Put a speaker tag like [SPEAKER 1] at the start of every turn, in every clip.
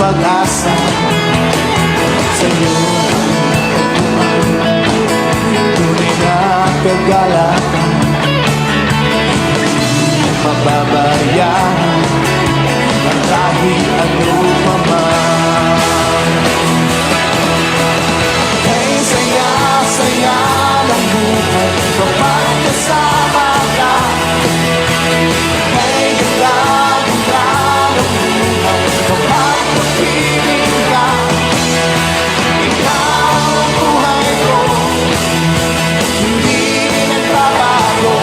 [SPEAKER 1] pag-asa sa'yo. Tunay na kagalakan, mababayan ang kahit ano pa man. Kay saya-saya ng buhay kapag kasama ka. Kay ganda-ganda ng buhay kapag mapiling ka. Ikaw ang buhay ko, hindi nagbabago.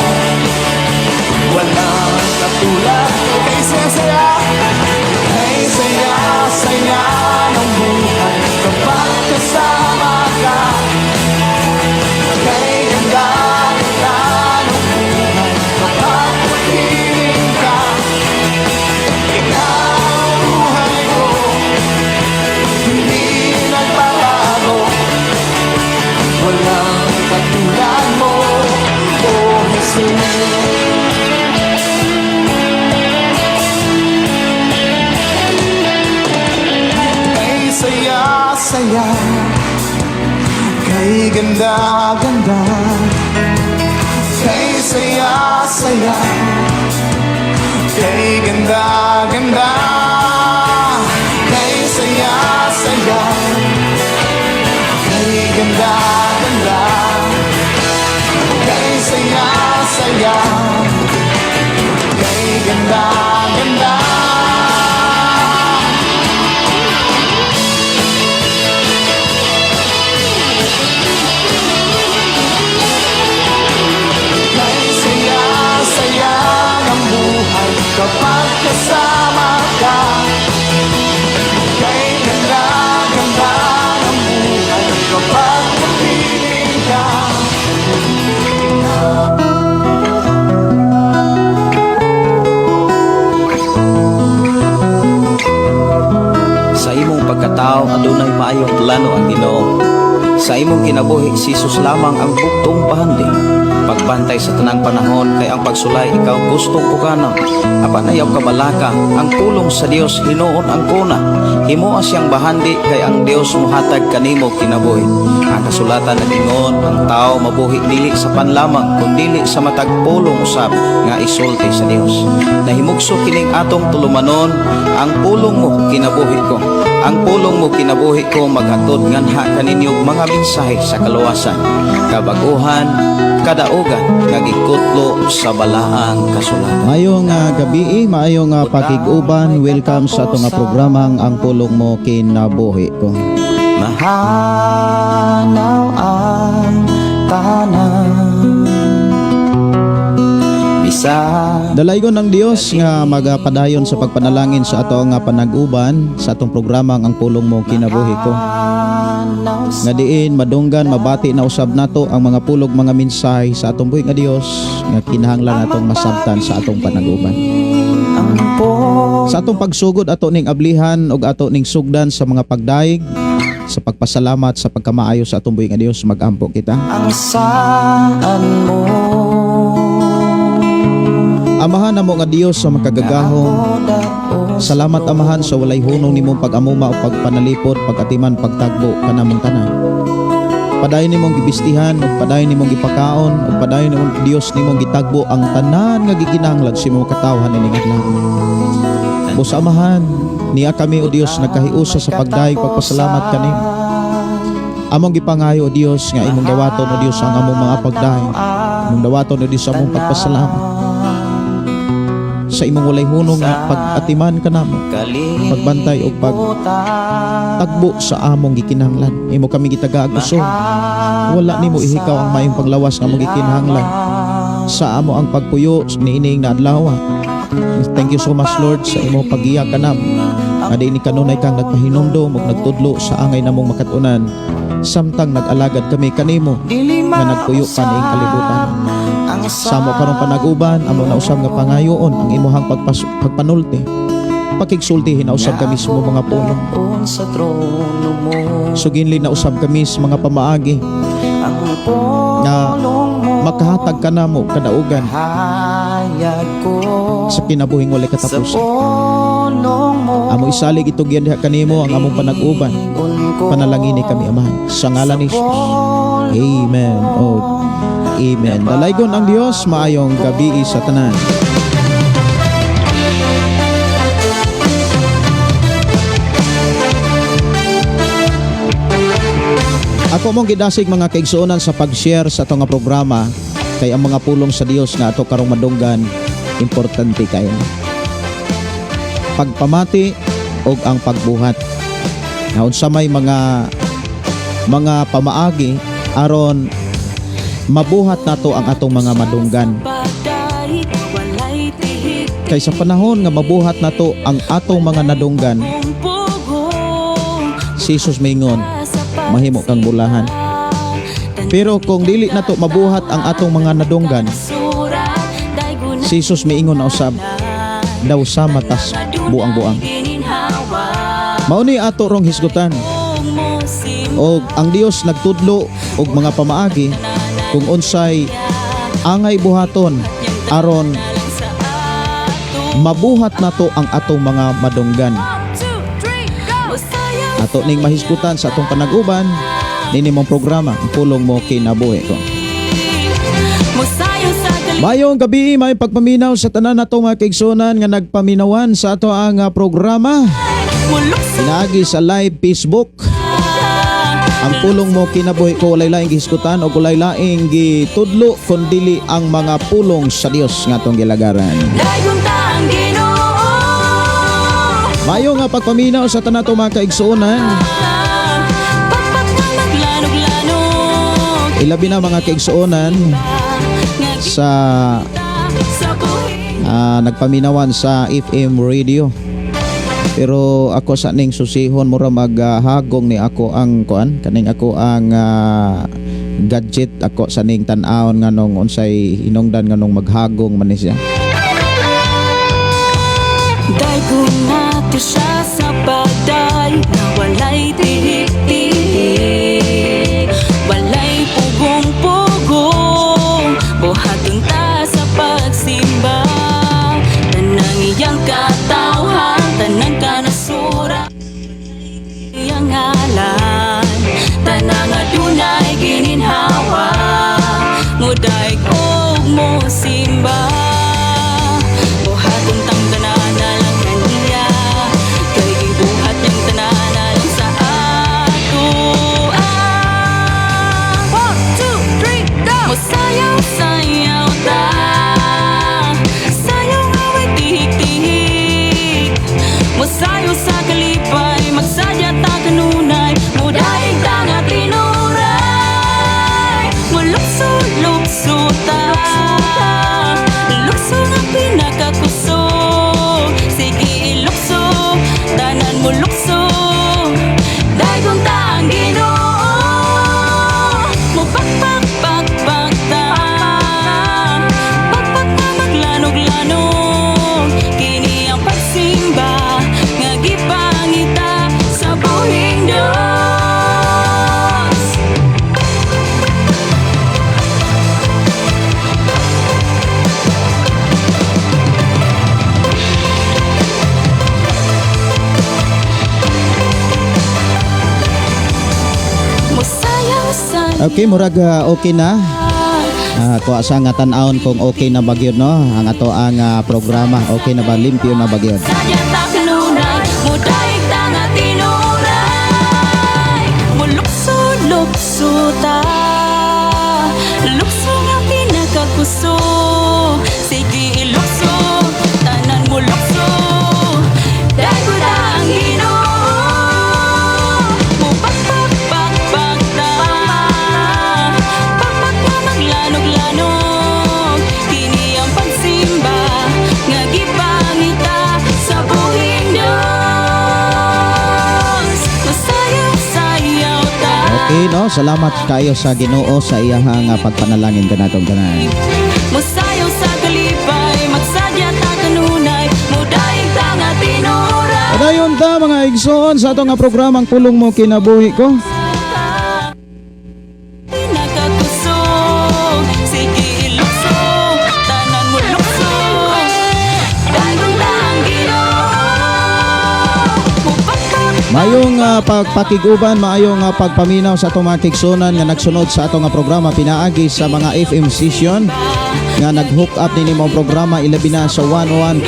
[SPEAKER 1] Walang katulad ko. Kay saya-saya, kay saya-saya ng buhay kapag kasama ka. Kay ganda-ganda ng buhay kapag mapiling ka. Ikaw ang buhay ko, hindi nagbabago. Walang katulad mo, oh Jesus. Saya, kay ganda-ganda, kay saya-saya, kay ganda-ganda, kay saya-saya, kay ganda-ganda, kay saya-saya, kay ganda-ganda. Kapag kasama ka, kay ganda-ganda ng buhay kapag mapiling ka.
[SPEAKER 2] Sa imong pagkatao adunay maayong plano ang Ginoo. Sa imong kinabuhi si Jesus lamang ang buktong pahandi. Pagbantay sa tanang panahon kay ang pagsulay ikaw gustong ukanang. Apan ayaw kabalaka ang pulong sa Dios hinuon ang kuna. Himo siyang bahandi kay ang Dios mohatag kanimo kinabuhi. Ang kasulatan nagingon ang tao mabuhi dili sa panlamang kundi sa matag pulong usab nga isulti sa Dios. Nahimugso kining atong tulumanon ang pulong mo kinabuhi ko. Ang pulong mo kinabuhi ko maghatod nganha kaninyong mga mensahe sa kaluwasan, kabaguhan, kadaugan nga gikutlo sa balaang kasulatan.
[SPEAKER 3] Maayong gabi, maayong pakig-uban. Welcome sa atong programang ang pulong mo kinabuhi ko.
[SPEAKER 2] Mahanaw ang tanan bisa
[SPEAKER 3] Dalaygon ng Dios nga magapadayon sa pagpanalangin sa ato nga panag-uban sa atong programang ang pulong mo kinabuhi ko. Nga diin madunggan mabati na usab nato ang mga pulog mga mensahe sa atong buhi nga Dios nga kinahanglan natong masabtan sa atong panag-uban. Sa atong pagsugod ato ning ablihan ug ato ning sugdan sa mga pagdaig sa pagpasalamat sa pagkamaayo sa atong buhi nga Dios, magampo kita.
[SPEAKER 2] ang saan mo
[SPEAKER 3] Amahan namo nga Dios sa makagagahom. Salamat Amahan sa walay hunong nimong pag-amuma o pagpanalipod, pagatiman, pagtagbo kanamong tanan. Padayon nimong gibistihan ug padayon nimong gipakaon ug padayon nimong Dios nimong gitagbo ang tanan nga gikinahanglan sa imong katawhan ining adlaw. Bus Amahan, niya kami o Dios nagkahiusa sa pagdaig pagpasalamat kanimo. Among gipangayo o Dios nga imong dawaton o Dios ang among mga pagdaig. Imong dawaton o Dios ang among pagpasalamat. Sa imong walay hunong nga pag-atiman kanamo, pagbantay o pagtagbo sa among gikinahanglan. Imo kami gitagaag-usog. Wala nimo ihikaw ang mayong paglawas nga among gikinahanglan. Sa amo ang pagpuyo niining na adlaw. Thank you so much Lord sa imo pag-iya kanam. Nga di ni kanunay kang nagpahinumdom ug nagtudlo sa angay namong makatunan. Samtang nag-alagad kami kanimo nga nagpuyo ka ning kalibutan. Sa mo karong panag-uban amo na usab nga pangayoon ang imuhang pagpanulti. Pakigsulti hinausab kami sa mga pulong. Suginli na usab kami sa mga pamaagi na makahatag ka namo kadaugan sa kinabuhing walay
[SPEAKER 2] Sa
[SPEAKER 3] katapusan.
[SPEAKER 2] pulong mo
[SPEAKER 3] Amo isalig itugyan diha kanimo ang among panag-uban. Panalangini kami amahan sa ngalan ni Jesus. Amen. Oh, amen. Dalaygon ang Dios, maayong gabi sa tanan. Ako mong gidasig mga kaigsuonan sa pag-share sa ato nga programa kay ang mga pulong sa Dios nga ato karong madunggan importante kayo. Pagpamati og ang pagbuhat. Na unsa may mga pamaagi aron mabuhat nato ang atong mga madunggan. Kay sa panahon nga mabuhat nato ang atong mga nadunggan, si Jesus maingon, mahimo kang bulahan. Pero kung dili nato mabuhat ang atong mga nadunggan, si Jesus miingon na usab, daw sa matas buang-buang. Mauni ato rong hisgutan. Og ang Dios nagtudlo og mga pamaagi kung unsay angay buhaton aron mabuhat nato ang atong mga madunggan. Ato ning mahisgutan sa atong panag-uban nini mong programa, ang pulong mo kinabuhi ko. Mayong gabi, may pagpaminaw sa tanan nato mga kaigsunan nga nagpaminawan sa ato ang programa. Pinaagi sa live Facebook. Ang pulong mo kinabuhi ko walay laing gihisgutan o walay laing gitudlo kundili ang mga pulong sa Dios nga atong gilagaran. Mayo nga pagpaminaw sa tanan nato mga kaigsunan. Ilabi na mga kaigsuonan sa nagpaminawan sa FM radio. Pero ako sa ning susihon mura maghagong ni ako ang kuan kaning ako ang gadget ako sa ning tan-awon nganong unsay hinungdan nganong maghagong man ni siya.
[SPEAKER 4] Daigong nato siya sa baday na walay tihik-tihik, walay pugong-pugong, buhaton ta sa pagsimba. Tanang iyang katawhan, tanang kanasura, iyang ngalan, tanang adunay gininhawa, muday og mo simba. Buhaton tang tanan na lang kaniya, kay gibuhat niyang tanan na lang sa ato. 1, 2, 3, go! Musayaw-sayaw ta, sayaw nga may tihik-tihik, musayaw sa kalipay, magsadya ta kanunay, mudaig ta nga tinuray, mulukso-lukso ta, lukso nga pinakakuso, sige ilukso, tanan mo lukso, daigong ta ang Ginoo, mo pakpak-pakpak ta, pakpak na maglanog-lanog, kini ang pagsimba, nga gipangita sa buhing Diyos. Musayaw-sayaw
[SPEAKER 3] Okay, murag okay na. Kuha sa nga tan-awon kung okay na ba gyud no ang ato ang programa. Okay na ba, limpyo na ba gyud?
[SPEAKER 4] sadya ta kanunay, mudaig ta nga tinuray, mulukso-lukso ta, lukso nga pinakakuso, sige ilukso, tanan mo lukso, dago ta ang Ginoo, mo pakpak-pakpak ta, pakpak na maglanog-lanog, kini ang pagsimba, nga gipangita sa buhing Diyos. Masayaw-sayaw ta,
[SPEAKER 3] Okay no, salamat kayo sa Ginoo sa iyahang pagpanalangin kanatong tanan.
[SPEAKER 4] musayaw sa kalipay, magsadya ta kanunay, mudaig ta nga tinuray.
[SPEAKER 3] Padayon ta mga igsoon sa ato nga programang pulong mo kinabuhi ko.
[SPEAKER 4] Pinakakuso, sige ilukso, tanan mo lukso,
[SPEAKER 3] Mayong pagpakiguban, maayong pagpaminaw sa atong mga kigsunan nga nagsunod sa atong programa pinaagi sa mga FM station nga nag-hook up nini mo programa ilabi na sa 101.3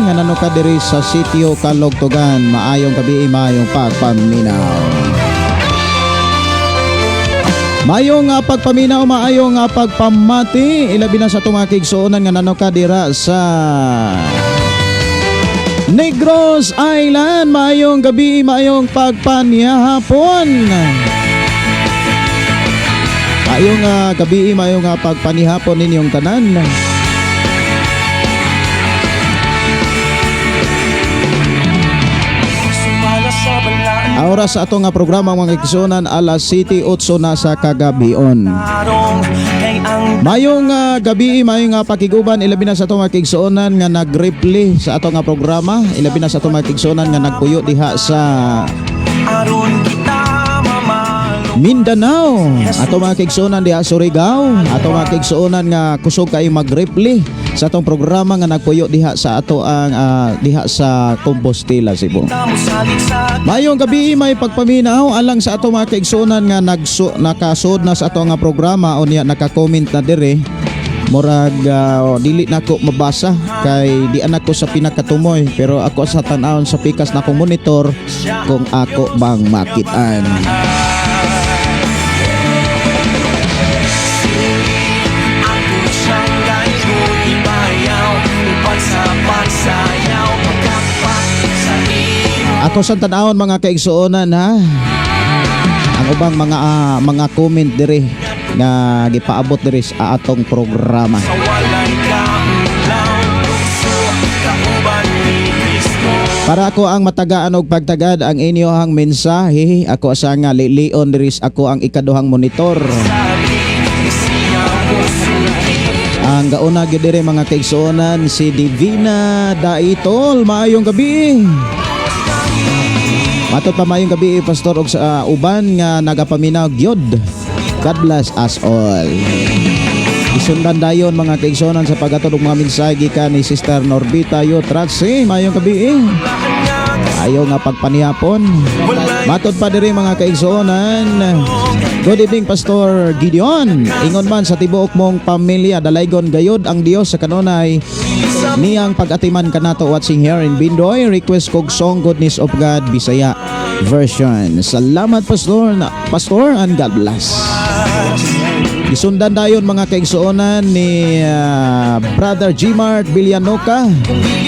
[SPEAKER 3] nga nanuka diri sa sitio Kalugtugan. Maayong gabi, maayong pagpaminaw. Mayong pagpaminaw, maayong pagpamati ilabi na sa atong mga kigsunan nga nanuka dira sa Negros Island. Mayong gabi, mayong pagpanihapon. Mayong gabi, mayong pagpanihapon ninyong tanan. Oras sa atong programa mga kigsunan alas 7:08 na sa kagabion. Mayong gabi, mayong pakiguban ilabi na sa atong mga kigsunan nga nag-replay sa atong programa, ilabi na sa atong mga kigsunan nga nagpuyo diha sa Mindanao, atong mga kigsunan diha sa Surigao, atong mga kigsunan nga kusog kay mag-replay sa atong programa nga nagpuyo diha sa ato ang diha sa Compostela, Cebu. Mayong gabi, may pagpaminaw alang sa atong mga kaigsunan nga nakasud na sa atong nga programa o niya naka-comment na dire. Murag dili nako mabasa kay di anak ko sa pinakatumoy, pero ako sa tan-awon sa pikas na kong monitor kung ako bang makitaan. Ako sa tanawon mga kaigsuonan ha. Ang ubang mga comment dire nga gipaabot dire sa atong programa. Para ako ang matagaan og pagtagad ang inyohang mensahe, ako asa nga Leon dire ako ang ikaduhang monitor. Ang gauna gyud dire mga kaigsuonan si Divina Daitol. Maayong gabi. Matot pa mayong gabi pastor og sa uban nga nagapaminaw gyud. God bless us all. Isundan dayon mga kaigsonan sa paghatod og mga mensahe gikan ni Sister Norbita Yotratsi. Mayong gabi. Ayo nga pagpanihapon. Matot pa diri mga kaigsonan. Good evening Pastor Gideon. Ingon man sa tibuok mong pamilya dalaygon gayud ang Dios sa kanunay niyang pag-atiman kanato watching here in Bindoy. Request kog song Goodness of God Bisaya version. Salamat Pastor and God bless. Isundan dayon mga kaigsuonan ni Brother Gmart Villanoca.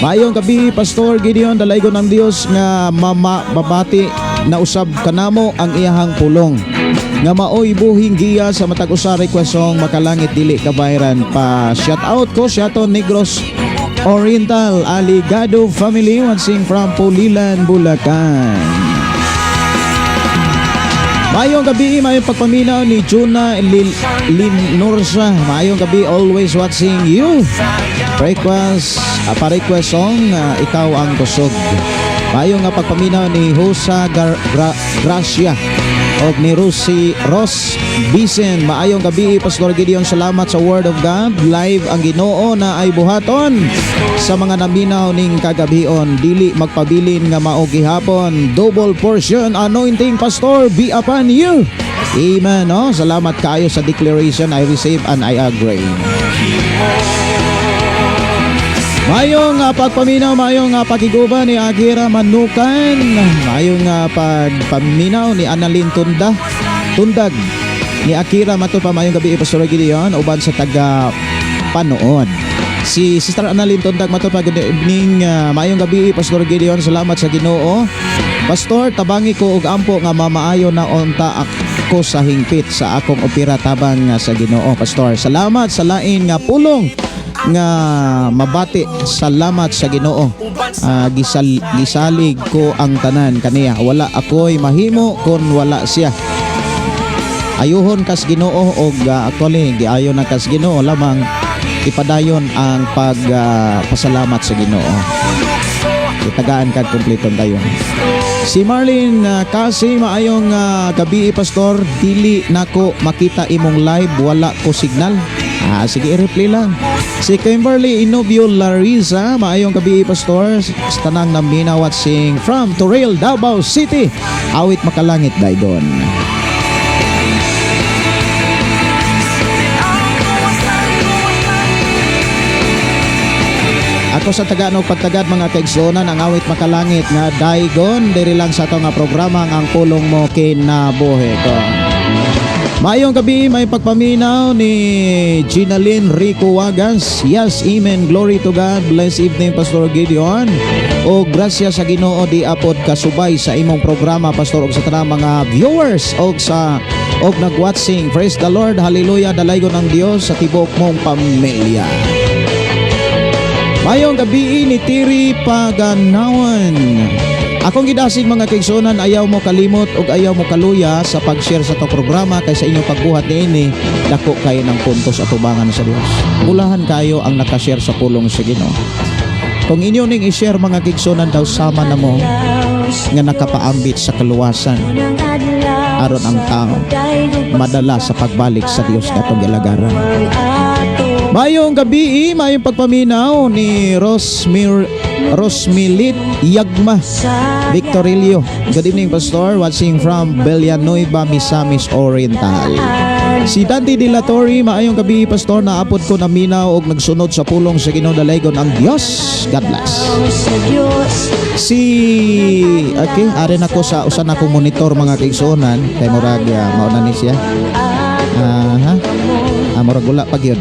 [SPEAKER 3] Mayong gabi Pastor Gideon, dalaygon ang Dios nga babati na usab kanamo ang iyahang pulong nga maoy buhing giya sa matag usa request song makalangit dili kabayran pa. Shout out ko Shato Negros Oriental Aligado family watching from Pulilan, Bulacan. Mayong gabi, mayong pagpaminaw ni Juna Linursa. Mayong gabi, always watching you. Pa-request song, ikaw ang kusog. Mayong pagpaminaw ni Hosa Gracia o ni Ross Bisen. Maayong gabi, Pastor Gideon. Salamat sa Word of God. Live ang Ginoo na ay buhaton sa mga naminaw ning kagabion. Dili magpabilin nga mao gihapon. Double portion anointing Pastor be upon you. Amen. No? Salamat kayo sa declaration. I receive and I agree. Mayong pagpaminaw, mayong pagiguba ni Akira Manukan. Mayong pagpaminaw ni Annalyn Tundag ni Akira. Mato pa mayong gabi Pastor Gideon uban sa taga panood. Si Sister Annalyn Tundag mato pa good evening. Mayong gabi Pastor Gideon. Salamat sa Ginoo. Pastor, tabangi ko og ampo nga mamaayo na unta ako sa hingpit sa akong opera tabang sa Ginoo. Pastor, salamat sa lain nga pulong nga mabati. Salamat sa Ginoo. Gisalig ko ang tanan kaniya. Wala ako'y mahimo kun wala siya. Ayuhon kas Ginoo og actually giayon na kas Ginoo lamang ipadayon ang pasalamat sa Ginoo. Itagaan kag kumpleton tayo. Si Marlene kasi maayong gabi Pastor. Dili nako makita imong live, wala ko signal. Sige, i-replay lang. Si Kimberly Inobio Larissa, maayong gabi pastor. Sa tanang namina watching from Toril, Davao City. Awit makalangit daygon. Ako sa Tagalog pagtagad mga kaigsunan ang awit makalangit nga daygon diri lang sa ato nga programa ang pulong mo kinabuhi ko. Mayong gabi may pagpaminaw ni Ginalyn Rico Wagas. Yes, amen. Glory to God. Bless evening Pastor Gideon. O grasya sa Ginoo di apod kasubay sa imong programa Pastor og sa tanang mga viewers og nagwatching. Praise the Lord. Hallelujah. Dalaygon ang Dios sa tibok mong pamilya. Mayong gabi ni Tiri Paganawan. Akong gidasig mga kaigsunan, ayaw mo kalimot ug ayaw mo kaluya sa pag-share sa to programa kay sa inyong pagbuhat niini dako kayo ng puntos at tubangan sa Dios. Bulahan kayo ang nakashare sa pulong sa Ginoo. Kung inyo ning i-share mga kaigsunan daw sama na mo nga nakapaambit sa kaluwasan aron ang tao madala sa pagbalik sa Dios katong gilagaran. Mayong gabi, mayong pagpaminaw ni Rosmilit Yagma Victorilio. Good evening Pastor, watching from Villanueva, Misamis Oriental. Si Dante Dilatori, maayong gabi Pastor, naapod ko na minaw og nagsunod sa pulong sa Ginoo dalaygon ang Dios. God bless. Okay, arin ako sa usan akong monitor mga kaigsunan kay murag mauna ni siya. Murag wala pag yun.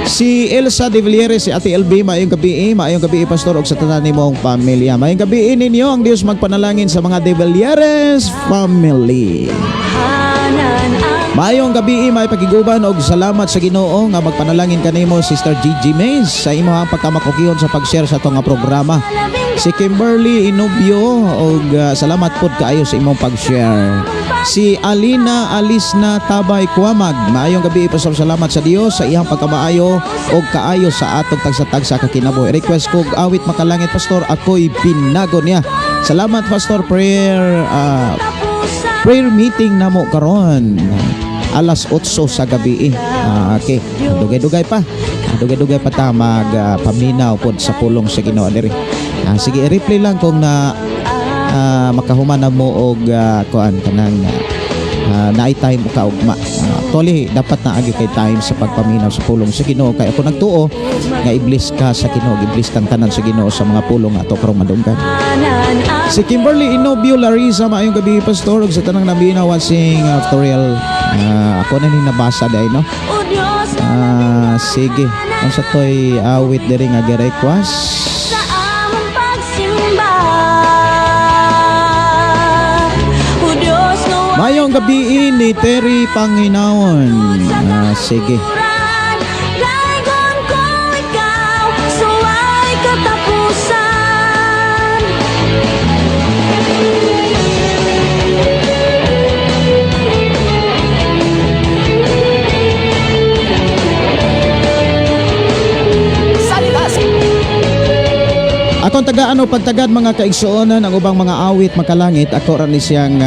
[SPEAKER 3] Si Elsa de Villeres, si Ate LB, maayong gabi Pastor og sa tanan nimong pamilya. Maayong gabi ninyo, ang Dios magpanalangin sa mga de Villeres family. Maayong gabi, may pagiguban og salamat sa Ginoo nga magpanalangin kanimo Sister Gigi Mays sa imong pagkamakukiyon sa pag-share sa tong programa. Si Kimberly Inobio og salamat pod kaayo sa imong pag-share. Si Alina Alisna Tabay Kuamag, maayong gabi Pastor, salamat sa Dios sa iyang pagkamaayo og kaayo sa atong tagsa-tagsa ka kinabuhi. Request kog awit makalangit Pastor, ako'y pinago niya. Salamat Pastor, prayer meeting namo karon alas 8 sa gabi. Okay, dugay-dugay pa ta paminaw pod sa pulong sa Ginoo diri. Sige, i-replay lang kung makahuman na mo og kuan kanang naay time ka ugma. Actually dapat na agi kay time sa pagpaminaw sa pulong sa Ginoo kay ako nagtuo nga iblis ka sa Ginoo, iblis kang tanan sa Ginoo sa mga pulong ato karong madunggan. Si Kimberly Inobio Larissa, maayong gabi Pastor og sa tanang naminaw watching tutorial. Ako na ni nabasa dai no. Sige, ang sa toy awit diri nga gi-request. Mayong gabi ni Terry Panginawon. Sige. Akong tagaan o pagtagad mga kaigsuonan ang ubang mga awit makalangit, ako ran ni siyang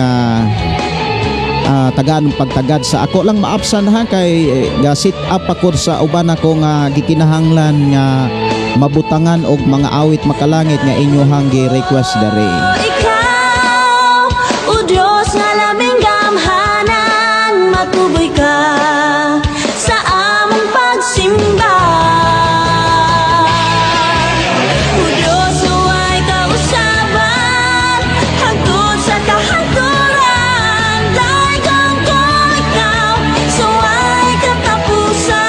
[SPEAKER 3] tagaan pagtagad sa ako lang maapsan ha kay sit up ako sa uban ako nga gikinahanglan nga mabutangan og mga awit makalangit nga inyohang gi-request dere.
[SPEAKER 4] Ikaw, o Diyos nga laming gamhanan, matuboy ka sa among pagsimba. O Diyos, huwag kausaban, hangtod sa kahanturan, daigong ko ikaw, suway katapusan.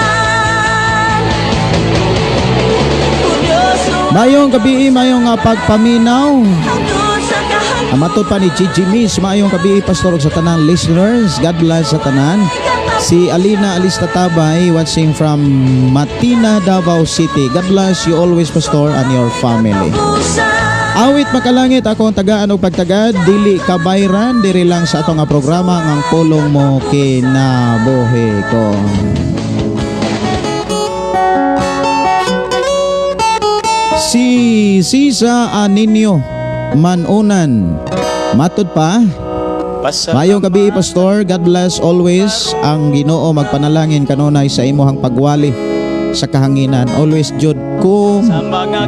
[SPEAKER 4] O Diyos,
[SPEAKER 3] Mayong gabi, mayong pagpaminaw.
[SPEAKER 4] hangtod sa kahanturan,
[SPEAKER 3] Amatod pa ni Gigi Miss, mayong gabi Pastor og sa tanan listeners. God bless sa tanan. Si Alina Alista Tabay watching from Matina, Davao City. God bless you always Pastor and your family. Awit makalangit ako ang tagaan og pagtagad dili kabayran diri lang sa ato nga programa ang pulong mo kinabuhi ko. Si Sisa Aninio Manunan matod pa Maayong gabi, Pastor. God bless always. Ang Ginoo magpanalangin kanunay sa imuhang pagwali sa kahanginan. Always jud ko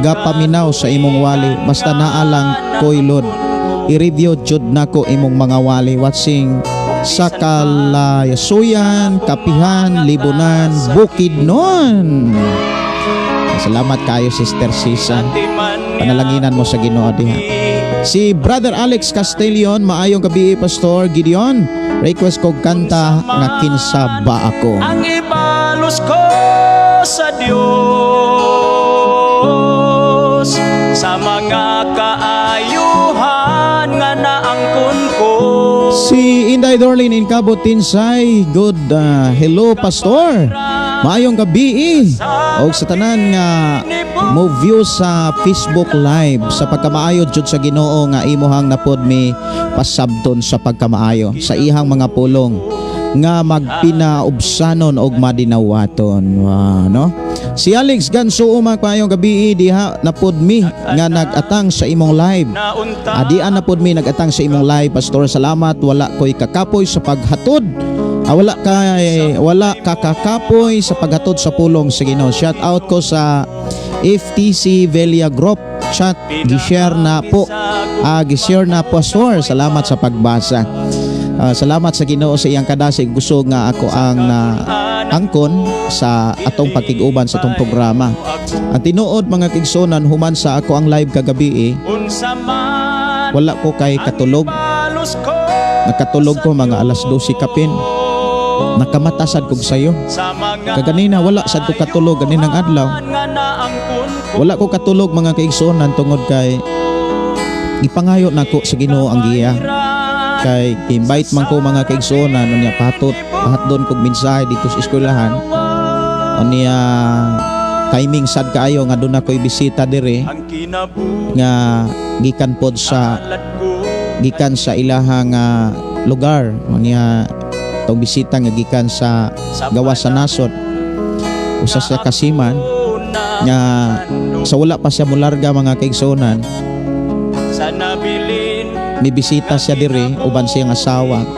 [SPEAKER 3] gapaminaw sa imong wali. Basta naalang ko'y Lord. I-review jud nako imong mga wali. Watching sa Kalayasuyan, Kapihan, Libunan, Bukidnon. Salamat kayo, Sister Sisa. Panalanginan mo sa Ginoo diha. Si Brother Alex Castellon, maayong gabi, Pastor Gideon. Request ko kanta nga kinsa ba ako.
[SPEAKER 1] Ang ibalos ko sa Diyos sa mga kaayuhan nga naangkon ko.
[SPEAKER 3] Si Inday Dorlin in Cabo Tinsay. Good hello, Pastor. Maayong gabi o sa tanan nga mo view sa Facebook Live sa pagkamaayo jud sa Ginoo nga imuhang napod mi pasabton sa pagkamaayo sa ihang mga pulong nga magpinaubsanon og madinawaton. Wow, no? Si Alex Ganso maayong gabi diha napod mi nga nagatang sa imong live. Dian napod mi nagatang sa imong live, Pastor. Salamat, wala ko'y kakapoy sa paghatod. Wala kakapoy sa paghatod sa pulong sa Ginoo. Shout out ko sa FTC Velia Group chat. Gishare na po. Gishare na, Pastor. Salamat sa pagbasa. Salamat sa Ginoo sa iyang kadasig. Gusto nga ako ang angkon sa atong pagkiguban sa atong programa. Ang tinuod mga kigsonan human sa ako ang live kagabi wala ko kay katulog. Nakatulog ko mga alas 12 kapin. Nakamatasad kog sayo. Kaganina wala sad ko katulog ganinang adlaw. Wala ko katulog mga kaigsuonan tungod kay ipangayo nako sa Ginoo ang giya. Kay invite man ko mga kaigsuonan unya pahatdon kog mensahe dito sa eskwelahan. Unya timing sad kaayo nga doon ako'y bisita dire nga gikan sa ilahang lugar. Unya tong bisita nga gikan sa gawas sa nasod usa sa kasiman nga sa wala pa siya mularga mga kaigsuonan may bisita siya dire uban siyang asawa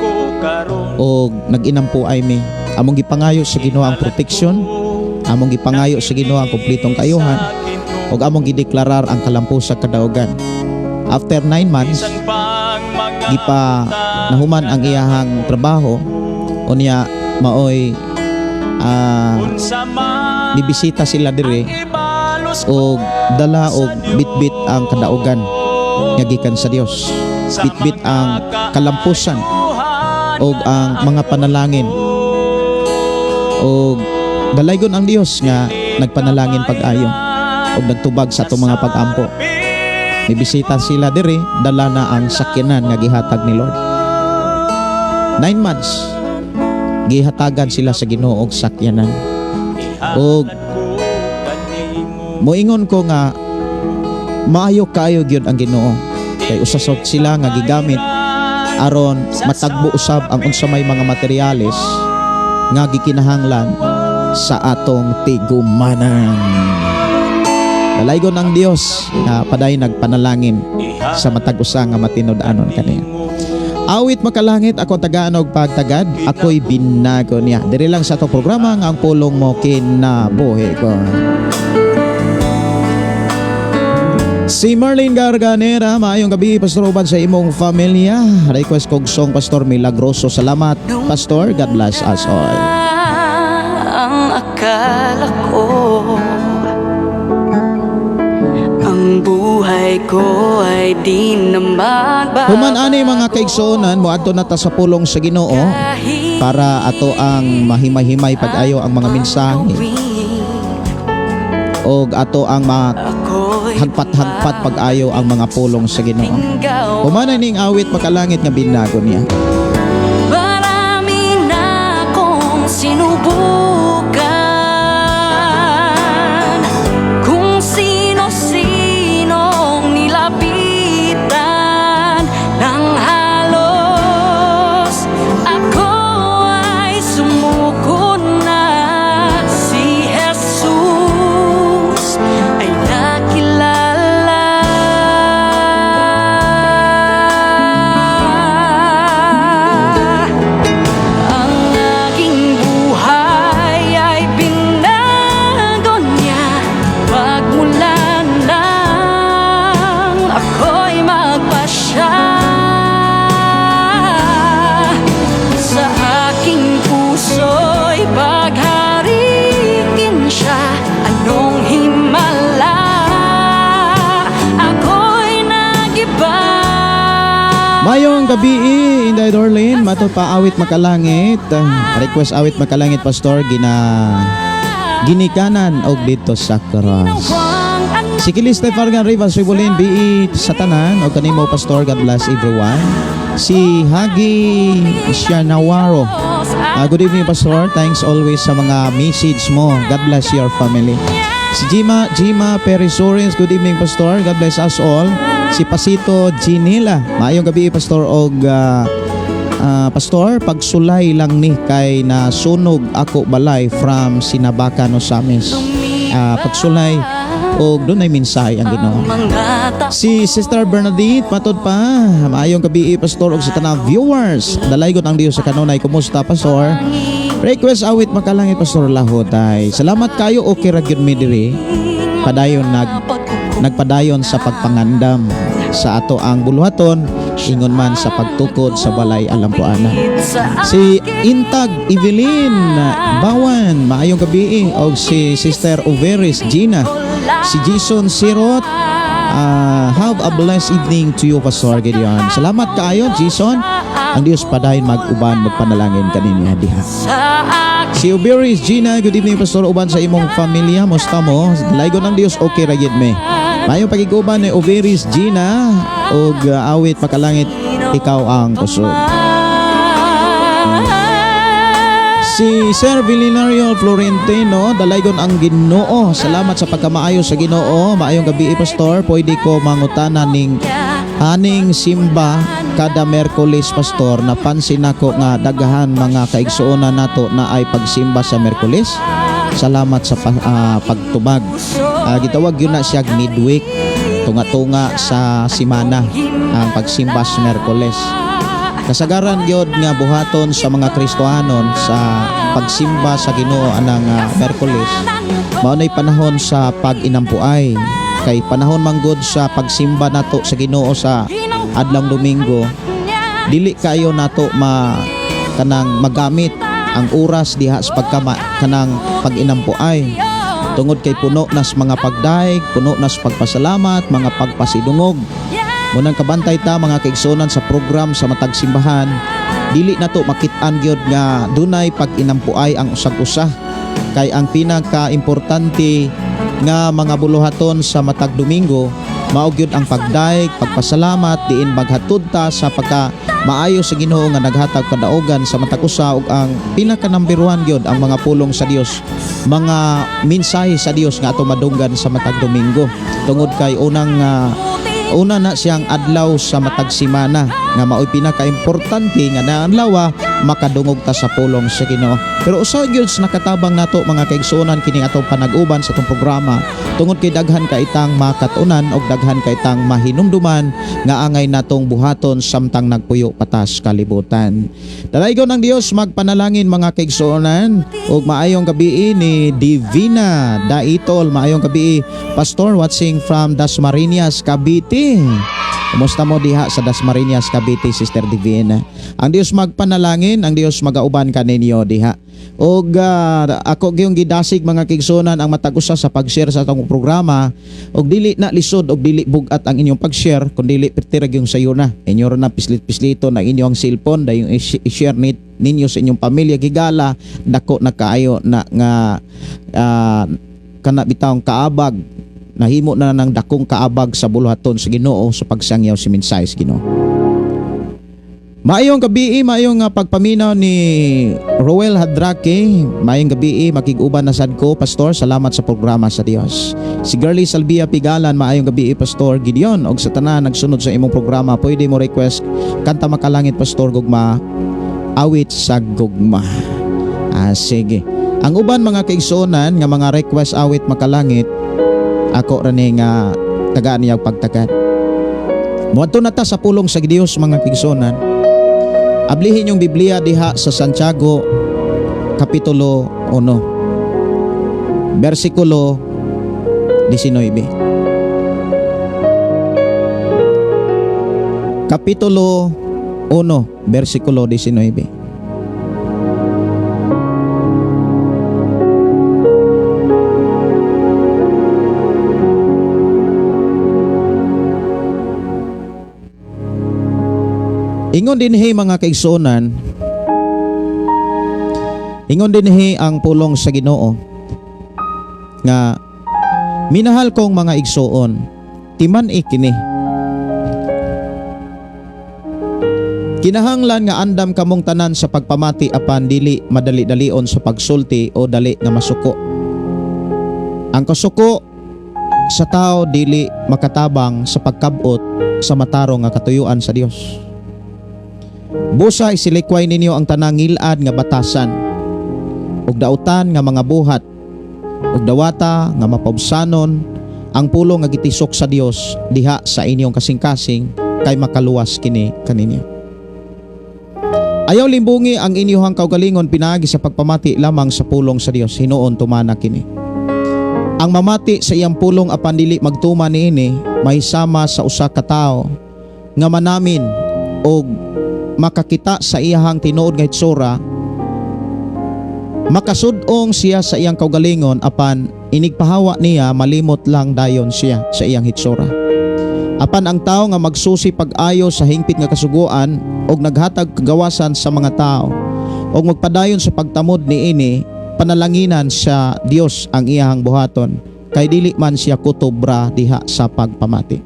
[SPEAKER 3] o nag-inampo ay mi among gipangayo sa Ginoo ang proteksyon, among gipangayo sa Ginoo ang kumpletong kayuhan ug among gideklarar ang kalampo sa kadaugan. After 9 months gipa nahuman ang iyahang trabaho. Unya maoy bibisita sila dire og dala og bitbit ang kadaugan nga gikan sa Dios, bitbit ang kalampusan og ang mga panalangin og dalaygon ang Dios nga nagpanalangin pag-ayo og nagtubag sa atong mga pag-ampo. Bibisita sila dire, dala na ang sakyanan nga gihatag ni Lord. 9 months gihatagan sila sa Ginoo og sakyanan. Og moingon ko nga maayo kayo gyud ang Ginoo kay usasot sila nga gigamit aron matagbo usab ang unsa may mga materyales nga gikinahanglan sa atong tigumanan. Dalaygon ang Dios na paday nagpanalangin sa matag usa nga matinud-anon kaniya. Awit makalangit ako tagaan og pagtagad, ako'y binago niya. Diri lang sa atong programa nga ang pulong mo kinabuhi ko. Si Marlene Garganera, maayong gabi, Pastor Uban sa imong familia. Request kog song Pastor Milagroso. Salamat, Pastor. God bless us all.
[SPEAKER 4] Ang akala ko ang buhay ko ay di na magbabago.
[SPEAKER 3] Human ani mga kaigsuonan mo adto na ta sa pulong sa Ginoo para ato ang mahimay-himay pag-ayo ang mga mensahe og ato ang hagpat-hagpat pag-ayo ang mga pulong sa Ginoo. Human ning awit makalangit nga binago niya.
[SPEAKER 4] Marami na akong sinubukan, kung sino-sinong nilapitan ng halos ako ay sumuko na. Si Jesus ay nakilala.
[SPEAKER 3] Mayong gabi, Inday Dorlin, mato pa awit makalangit. Request awit makalangit, Pastor, ginikanan og dito sa cross. Si Kiliste Fargan Rivas Ribulin, BE sa tanan, o kanimo, Pastor, God bless everyone. Si Hagi Sianawaro, good evening, Pastor. Thanks always sa mga message mo. God bless your family. Si Jima Perisores, good evening, Pastor. God bless us all. Si Pasito Ginila, maayong gabi, Pastor, og Pastor, pagsulay lang ni kay na sunog ako balay from Sinabacan, Osamis. Pagsulay og doon ay mensahe ang Ginoo. Si Sister Bernadette matod pa, maayong gabi, Pastor, og sa tanang viewers. Dalaygon ang Dios sa kanunay. Kumusta, Pastor? Request awit makalangit, Pastor Lahotay. Salamat kayo, okay ra gyud mi diri. Padayon nagpadayon sa pagpangandam sa ato ang buluhaton, ingon man sa pagtukod sa balay alampuana. Si Intag Evelyn Bawan, maayong gabi, og si Sister Overis Gina, si Jason Sirot. Have a blessed evening to you, Pastor Gideon. Salamat kaayo, Jason. Ang Dios padayon mag-uban magpanalangin kaninya diha. Si Overis Gina, good evening, Pastor, uban sa imong pamilya. Musta mo? Laygon ng Dios, okay ra gyud me. Mayong pagiguban ni Overis Gina og awit makalangit, ikaw ang kusog. Si Sir Vilinario Florentino, dalaygon ang Ginoo. Salamat sa pagkamaayo sa Ginoo. Maayong gabi, Pastor. Pwede ko mangutana ning aning simba kada Merkulis, Pastor. Napansin ako nga daghan mga kaigsuonan nato na ay pagsimba sa Merkulis. Salamat sa pagtubag. Gitawag yun na siya midweek, tunga-tunga sa simana ang pagsimba sa Merkulis. Kasagaran gyud nga buhaton sa mga Kristohanon sa pagsimba sa Ginoo anang Merkulis. Mao nay panahon sa pag-inampuay, kay panahon manggod sa pagsimba nato sa Ginoo sa adlong Domingo. Dili kayo nato kanang magamit ang oras diha sa kanang pag-inampuay. Tungod kay puno nas mga pagdaig, puno nas pagpasalamat, mga pagpasidungog. Munang kabantay ta mga kaigsunan sa program sa matag simbahan, dili nato makit-an gyud nga dunay pag-inampuay ang usag-usa. Kay ang pinaka-importante nga mga buluhaton sa matag Domingo, mao gyud ang pagdaig, pagpasalamat, diin maghatod ta sa pagka maayo sa Ginoo nga naghatag kadaogan sa matag usa, ug ang pinaka-number 1 gyud ang mga pulong sa Dios, mga mensahe sa Dios nga ato madunggan sa matag Domingo. Tungod kay una na siyang adlaw sa matag simana nga mao'y pinaka-importante nga naadlaw makadungog ta sa pulong sa Ginoo. Pero usa gyud nakatabang nato mga kaigsuonan kini atong panag-uban sa atong programa, tungod kay daghan ka itang makatunan og daghan ka itang mahinumduman nga angay natong buhaton samtang nagpuyo patas kalibutan. Dalaygon ang Dios magpanalangin mga kaigsuonan, og maayong gabi ni Divina Daitol. Maayong gabi, Pastor, watching from Dasmariñas, Cavite. Kumusta mo diha sa Dasmariñas, Cavite, Sister Divina? Ang Dios magpanalangin, ang Dios magauban kaninyo diha. Og ako gyung gidasig mga kaigsuonan ang matag-usa sa pag-share sa atong programa, og dili na lisod og dili bugat ang inyong pag-share, kun dili pertirag yung sayo na inyo na pislit-pislito na inyong cellphone dayon i-share ninyo sa inyong pamilya gigala dako na kaayo na nga kana bitawng kaabag, nahimo na ng dakong kaabag sa buluhaton sa Ginoo sa pagsangyaw si mensahe sa Ginoo. Maayong gabi, maayong pagpaminaw ni Roel Hadrake. Maayong gabi, makig-uban na sad ko, Pastor. Salamat sa programa sa Dios. Si Girly Salvia Pigalan, maayong gabi, Pastor Gideon. Og sa tanan nagsunod sa imong programa, pwede mo request kanta makalangit, Pastor, gugma awit sa gugma. Sige. Ang uban mga kaigsuonan nga mga request awit makalangit, ako rani nga tagaan niya pagtagad. Muadto na ta sa pulong sa Dios mga kaigsuonan. Ablihin yung Biblia diha sa Santiago Kapitulo 1 Versikulo 19. Kapitulo 1 Versikulo 19. Ingon dinhi mga kaigsuonan, ingon dinhi ang pulong sa Ginoo nga minahal kong mga igsuon, timan ikini. Kinahanglan nga andam kamong tanan sa pagpamati apan dili madali-dalion sa pagsulti o dali nga masuko. Ang kasuko sa tao dili makatabang sa pagkabot sa matarong nga katuyuan sa Dios. Busa isilikway ninyo ang tanang ngilad nga batasan ug dautan nga mga buhat ug dawata nga mapabsanon ang pulong nga gitisok sa Dios diha sa inyong kasing-kasing kay makaluwas kini kaninyo. Ayaw limbungi ang inyong kaugalingon pinaagi sa pagpamati lamang sa pulong sa Dios, hinuon tumana kini. Ang mamati sa iyang pulong apan dili magtuma niini mahisama sa usa ka tawo nga manamin og makakita sa iyang tinuod nga hitsura, makasud-ong siya sa iyang kaugalingon apan inigpahawa niya malimot lang dayon siya sa iyang hitsura. Apan ang tao nga magsusi pag-ayo sa hingpit nga kasuguan og naghatag kagawasan sa mga tao og magpadayon sa pagtamod niini, panalanginan sa Dios ang iyang buhaton kay dili man siya kutobra diha sa pagpamati.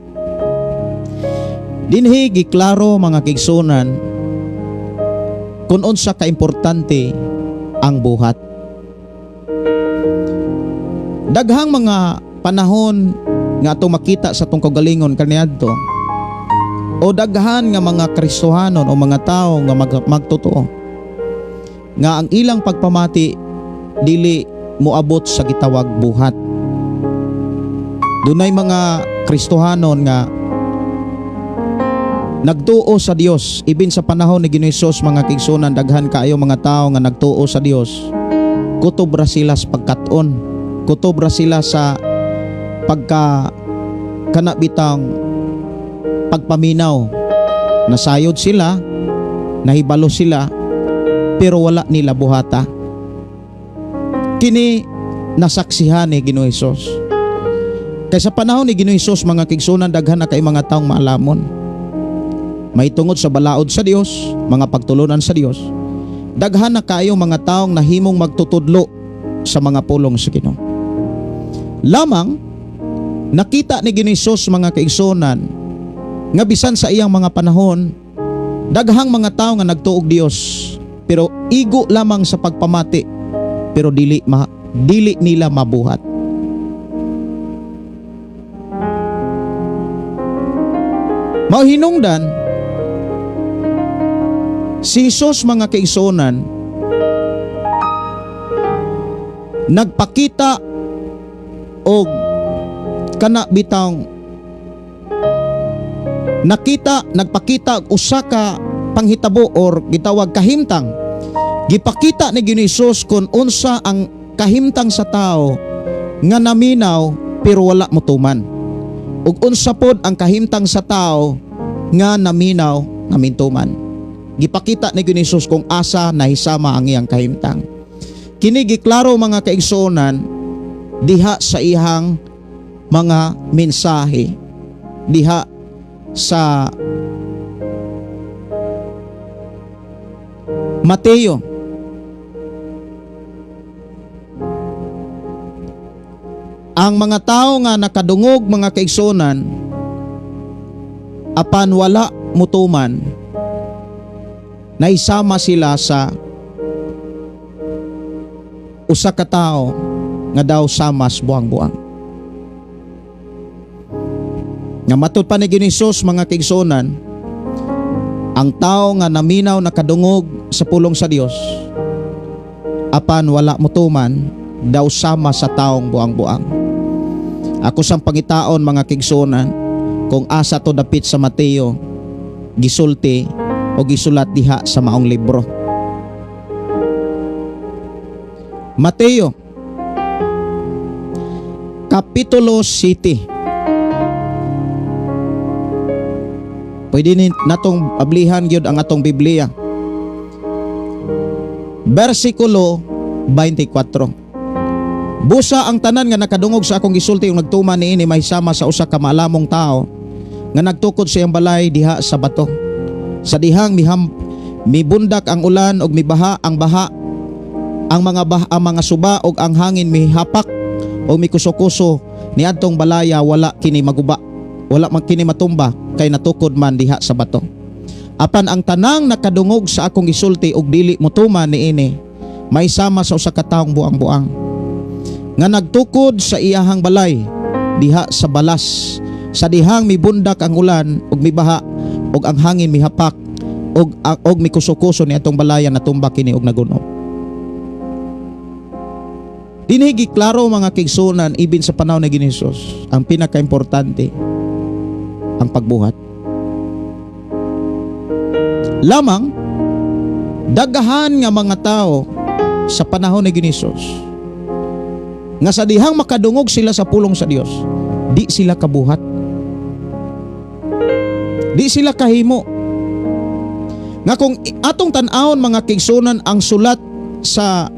[SPEAKER 3] Dinhi giklaro mga kigsunan kung unsa ka importante ang buhat. Daghang mga panahon nga atong makita sa tong kaugalingon kaniadto o daghan nga mga Kristohanon o mga tao nga magtotoo nga ang ilang pagpamati dili moabot sa gitawag buhat. Dunay mga Kristohanon nga nagtuo sa Dios ibin sa panahon ni Ginoong Hesus mga kigsunan, daghan kaayo mga tao nga nagtuo sa Dios. Kutobra sila sa pagkat-on, kutobra sila sa pagka kanabitang pagpaminaw. Nasayod sila, nahibalo sila, pero wala nila buhata. Kini nasaksihan ni Ginoong Hesus. Kay sa panahon ni Ginoong Hesus mga kigsunan, daghan na kay mga taong maalamon. May tungod sa balaod sa Dios, mga pagtulunan sa Dios. Daghan na kayo mga taong nahimong magtutudlo sa mga pulong sa Ginoo. Lamang nakita ni Ginoong Hesus mga kaigsunan nga bisan sa iyang mga panahon, daghang mga tao nga nagtuog Dios pero igo lamang sa pagpamati, pero dili nila mabuhat. Mao hinungdan si Hesus mga kaigsunan nagpakita og kana bitang nagpakita usa ka panghitabo or gitawag kahimtang. Gipakita ni Ginoong Hesus kung unsa ang kahimtang sa tao nga naminaw pero wala motuman, ug unsa pod ang kahimtang sa tao nga naminaw namintuman. Gipakita ni Ginoong Hesus kung asa nahisama ang iyang kahimtang. Kini giklaro mga kaigsuonan diha sa iyang mga mensahe diha sa Mateo. Ang mga tao nga nakadungog mga kaigsuonan apan wala mutuman, naisama sila sa usa ka tao nga daw samas buang-buang. Nga matud pa ni Ginoong Hesus mga kaigsuonan, ang tao nga naminaw nakadungog sa pulong sa Dios apan wala motuman daw sama sa taong buang-buang. Ako sang pangitaon mga kaigsuonan kung asa to dapit sa Mateo gisulti o gisulat diha sa maong libro. Mateo Kapitulo 7. Pwede natong ablihan gyud ang atong Biblia. Versikulo 24. Busa ang tanan nga nakadungog sa akong gisulti yung nagtuman niini mahisama sa usa ka maalamong tao nga nagtukod sa iyang balay diha sa bato. Sa dihang mibundak ang ulan og mibaha ang baha, ang mga suba og ang hangin mihapak o mikuso-kuso niadtong balaya, wala kini maguba, wala man kini matumba, kay natukod man diha sa bato. Apan ang tanang nakadungog sa akong gisulti og dili motuman niini, may sama sa usa ka taong buang-buang nga nagtukod sa iyahang balay diha sa balas. Sa dihang mibundak ang ulan og mibaha og ang hangin mihapak og mikuso-kuso niadtong balaya, natumba kini og nagunob. Dinhigi klaro mga kaigsunan, ibin sa panahon ni Hesus, ang pinakaimportante ang pagbuhat. Lamang dagahan nga mga tao sa panahon ni Hesus nga sa dihang makadungog sila sa pulong sa Dios, di sila kabuhat, di sila kahimo. Nga kung atong tan-awon mga kaigsunan ang sulat sa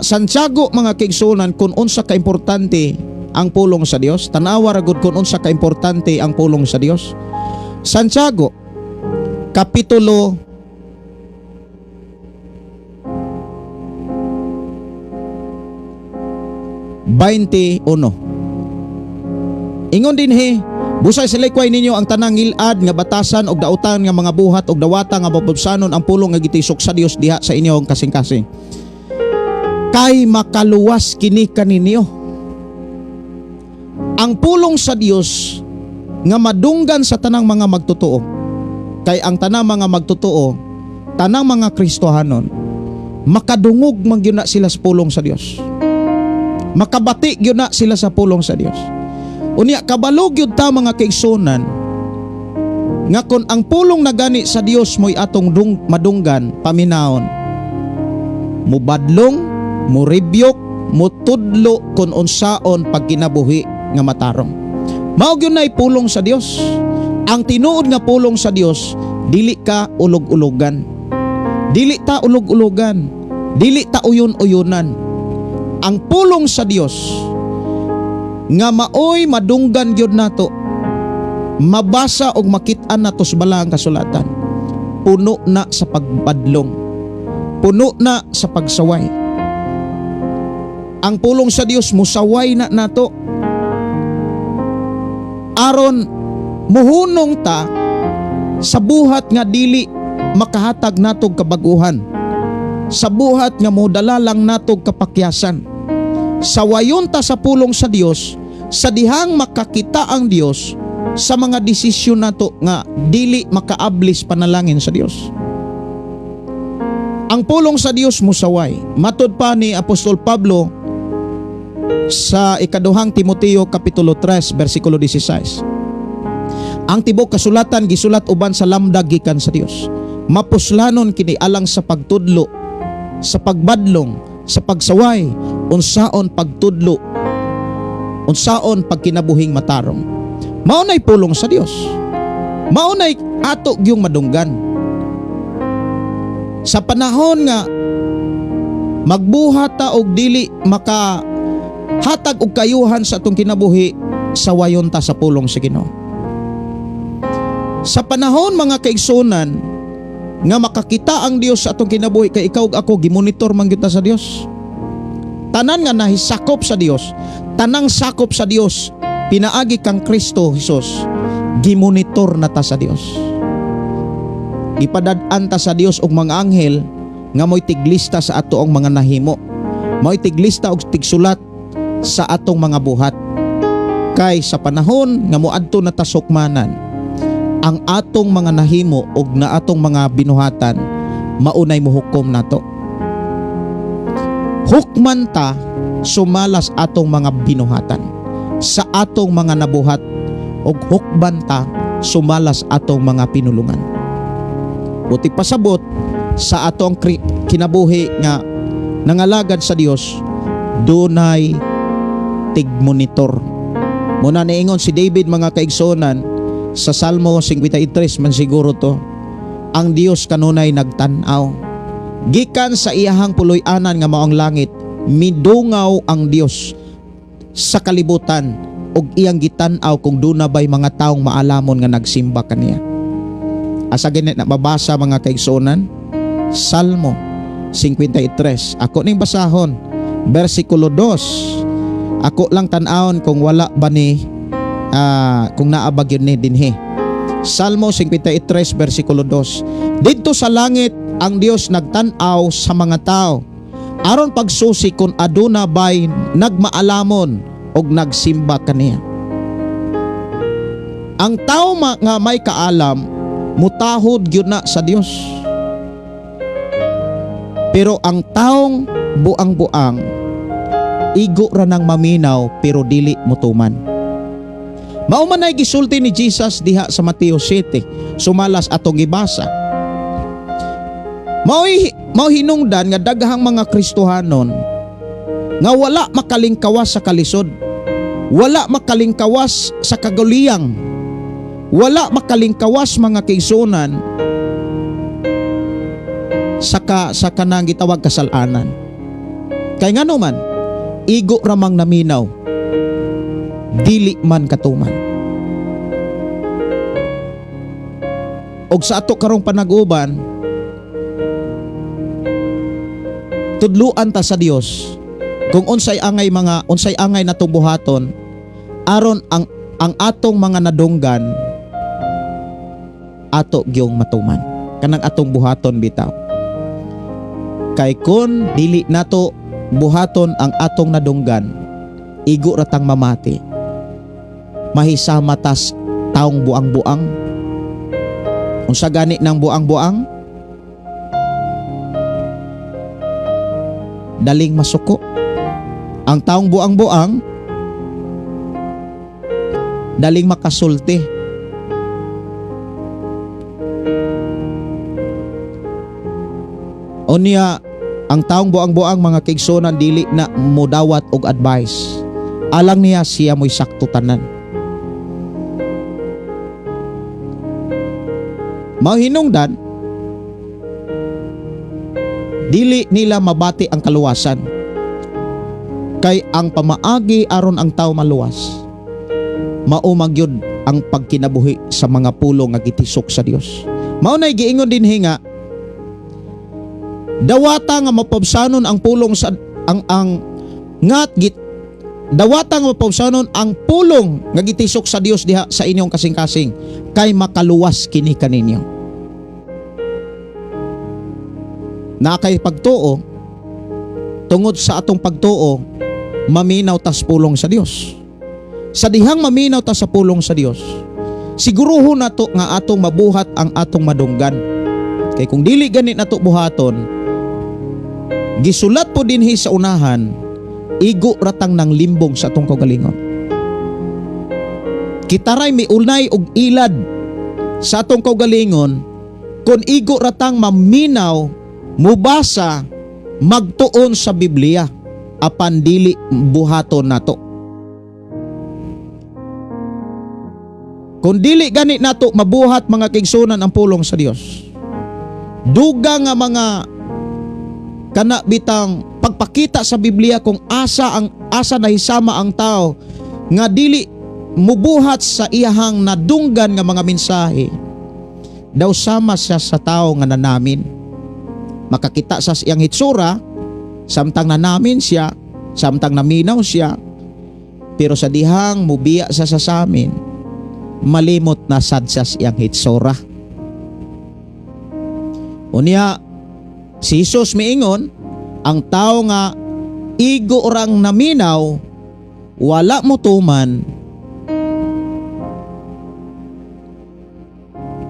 [SPEAKER 3] Santiago mga kaigsunan, kung unsa ka importante ang pulong sa Dios, tanawa ra gud kung unsa ka importante ang pulong sa Dios. Santiago kapitulo 21. Ingon dinhi, busay sa likway ninyo ang tanang ngilad nga batasan og dautan nga mga buhat og dawata nga mabubsanon ang pulong nga gitisok sa Dios diha sa inyong kasing-kasing. Kay makaluwas kini kaninyo. Ang pulong sa Dios nga madunggan sa tanang mga magtotoo. Kay ang tanang mga magtotoo, tanang mga Kristohanon, makadungog man gyud na sila sa pulong sa Dios. Makabati gyud na sila sa pulong sa Dios. Unya kabalog gyud ta mga kaigsunan nga kung ang pulong na gani sa Dios mo'y atong madunggan paminaon, mubadlong, muribyok, mutudlo kung unsaon pagkinabuhi nga matarong. Mao gyud nay pulong sa Dios. Ang tinuod nga pulong sa Dios, dili ka ulog-ulogan, dili ta ulog-ulogan, dili ta uyon-uyonan. Ang pulong sa Dios nga maoy madunggan gyud nato, mabasa og makit-an nato sa balaang kasulatan, puno na sa pagbadlong, puno na sa pagsaway. Ang pulong sa Dios musaway na nato aron muhunong ta sa buhat nga dili makahatag natog kabaguhan, sa buhat nga modala lang natog kapakyasan. Sawayon ta sa pulong sa Dios, sa dihang makakita ang Dios sa mga desisyon nato nga dili makaablis panalangin sa Dios. Ang pulong sa Dios musaway. Matud pa ni Apostol Pablo sa ikaduhang Timoteo kapitulo 3 versikulo 16. Ang tibok kasulatan gisulat uban sa lamdag gikan sa Dios, mapuslanon kini alang sa pagtudlo, sa pagbadlong, sa pagsaway, unsaon pagtudlo, unsaon pagkinabuhing matarong. Maunay pulong sa Dios, maunay ato gyung madunggan. Sa panahon nga magbuhat ta og dili maka hatag og kayuhan sa atong kinabuhi, sawayon ta sa pulong sa Ginoo. Sa panahon mga kaigsunan nga makakita ang Dios sa atong kinabuhi, kay ikaw ug ako gimonitor man gyud ta sa Dios. Tanan nga nahisakop sa Dios, tanang sakop sa Dios, pinaagi kang Kristo Jesus, gimonitor na ta sa Dios. Gipadad-an ta sa Dios og mga anghel nga mo'y tiglista sa ato ang mga nahimo, mo'y tiglista og tigsulat sa atong mga buhat. Kay sa panahon nga moadto na ta sukmanan, ang atong mga nahimo ug na atong mga binuhatan maunay mohukom nato. Hukman ta sumalas atong mga binuhatan sa atong mga nabuhat, ug hukban ta sumalas atong mga pinulungan. Buti pasabot sa atong kinabuhi nga nangalagad sa Dios, dunay tigmonitor. Muna niingon si David mga kaigsonan sa Salmo 53 man siguro to, ang Dios kanunay nagtan-aw. Gikan sa iyahang puloy-anan nga maong langit, midungaw ang Dios sa kalibutan, og iyang gitan-aw kung duna bay mga taong maalamon nga nagsimba kaniya. Asa gani na mabasa mga kaigsuonan? Salmo 53. Ako ning basahon, versikulo 2. Ako lang tan-awon kung wala ba ni kung naabag yun ni dinhi. Salmo 53 versikulo 2. Didto sa langit ang Dios nagtan-aw sa mga tao, aron pagsusi kung aduna bay nagmaalamon og nagsimba kaniya. Ang tao nga may kaalam mutahod gyud na sa Dios. Pero ang taong buang-buang igo ra nang maminaw pero dili motuman. Mao man ay gisulti ni Jesus diha sa Mateo 7, sumalas atong gibasa. Mao hinungdan nga daghang mga Kristohanon nga wala makalingkawas sa kalisod, wala makalingkawas sa kaguliyang, wala makalingkawas mga kaigsuonan sa kanang gitawag kasalanan. Kay ngano man igo ramang naminaw, dili man katuman. Og sa ato karong panag-uban, tudluan ta sa Dios kung unsay angay natong buhaton aron ang atong mga nadunggan ato gyung matuman. Kanang atong buhaton bitaw. Kay kun dili nato buhaton ang atong nadunggan, igo ratang mamati. Mahisama tas taong buang-buang. Unsa gani ng buang-buang? Daling masuko. Ang taong buang-buang daling makasulti. Unya ang taong buang-buang mga kaigsuonan dili na modawat og advice. Alang niya siya mo'y sakto tanan. Mao hinungdan dili nila mabati ang kaluwasan. Kay ang pamaagi aron ang tao maluwas, maumagyod ang pagkinabuhi sa mga pulong nga gitisok sa Dios. Mao nay giingon din hinga, dawata nga mapabsanon ang pulong sa dawata nga mapabsanon ang pulong nga gitisok sa Dios diha sa inyong kasing-kasing, kay makaluwas kini kaninyo. Na kay pagtuo, tungod sa atong pagtuo, maminaw tas pulong sa Dios. Sa dihang maminaw ta sa pulong sa Dios, siguruhon nato nga atong mabuhat ang atong madunggan. Kay kung dili ganit nato buhaton, gisulat po dinhi sa unahan, igo ratang nang limbong sa atong kaugalingon. Kitaray miulnay og ilad sa atong kaugalingon kung igo ratang maminaw, mubasa, magtuon sa Biblia apan dili buhaton nato. Kung dili gani nato mabuhat mga kaigsuonan ang pulong sa Dios, duga nga mga kana bitang pagpakita sa Biblia kung asa nahisama ang tao nga dili mubuhat sa iyahang nadunggan nga mga mensahe, daw sama siya sa tao nga nanamin. Makakita sa iyang hitsura, samtang nanamin siya, samtang naminaw siya, pero sa dihang mubiya sa sasamin, malimot na sad sa iyang hitsura. Unya, si Jesus miingon, ang tao nga igo orang naminaw, wala mo tuman,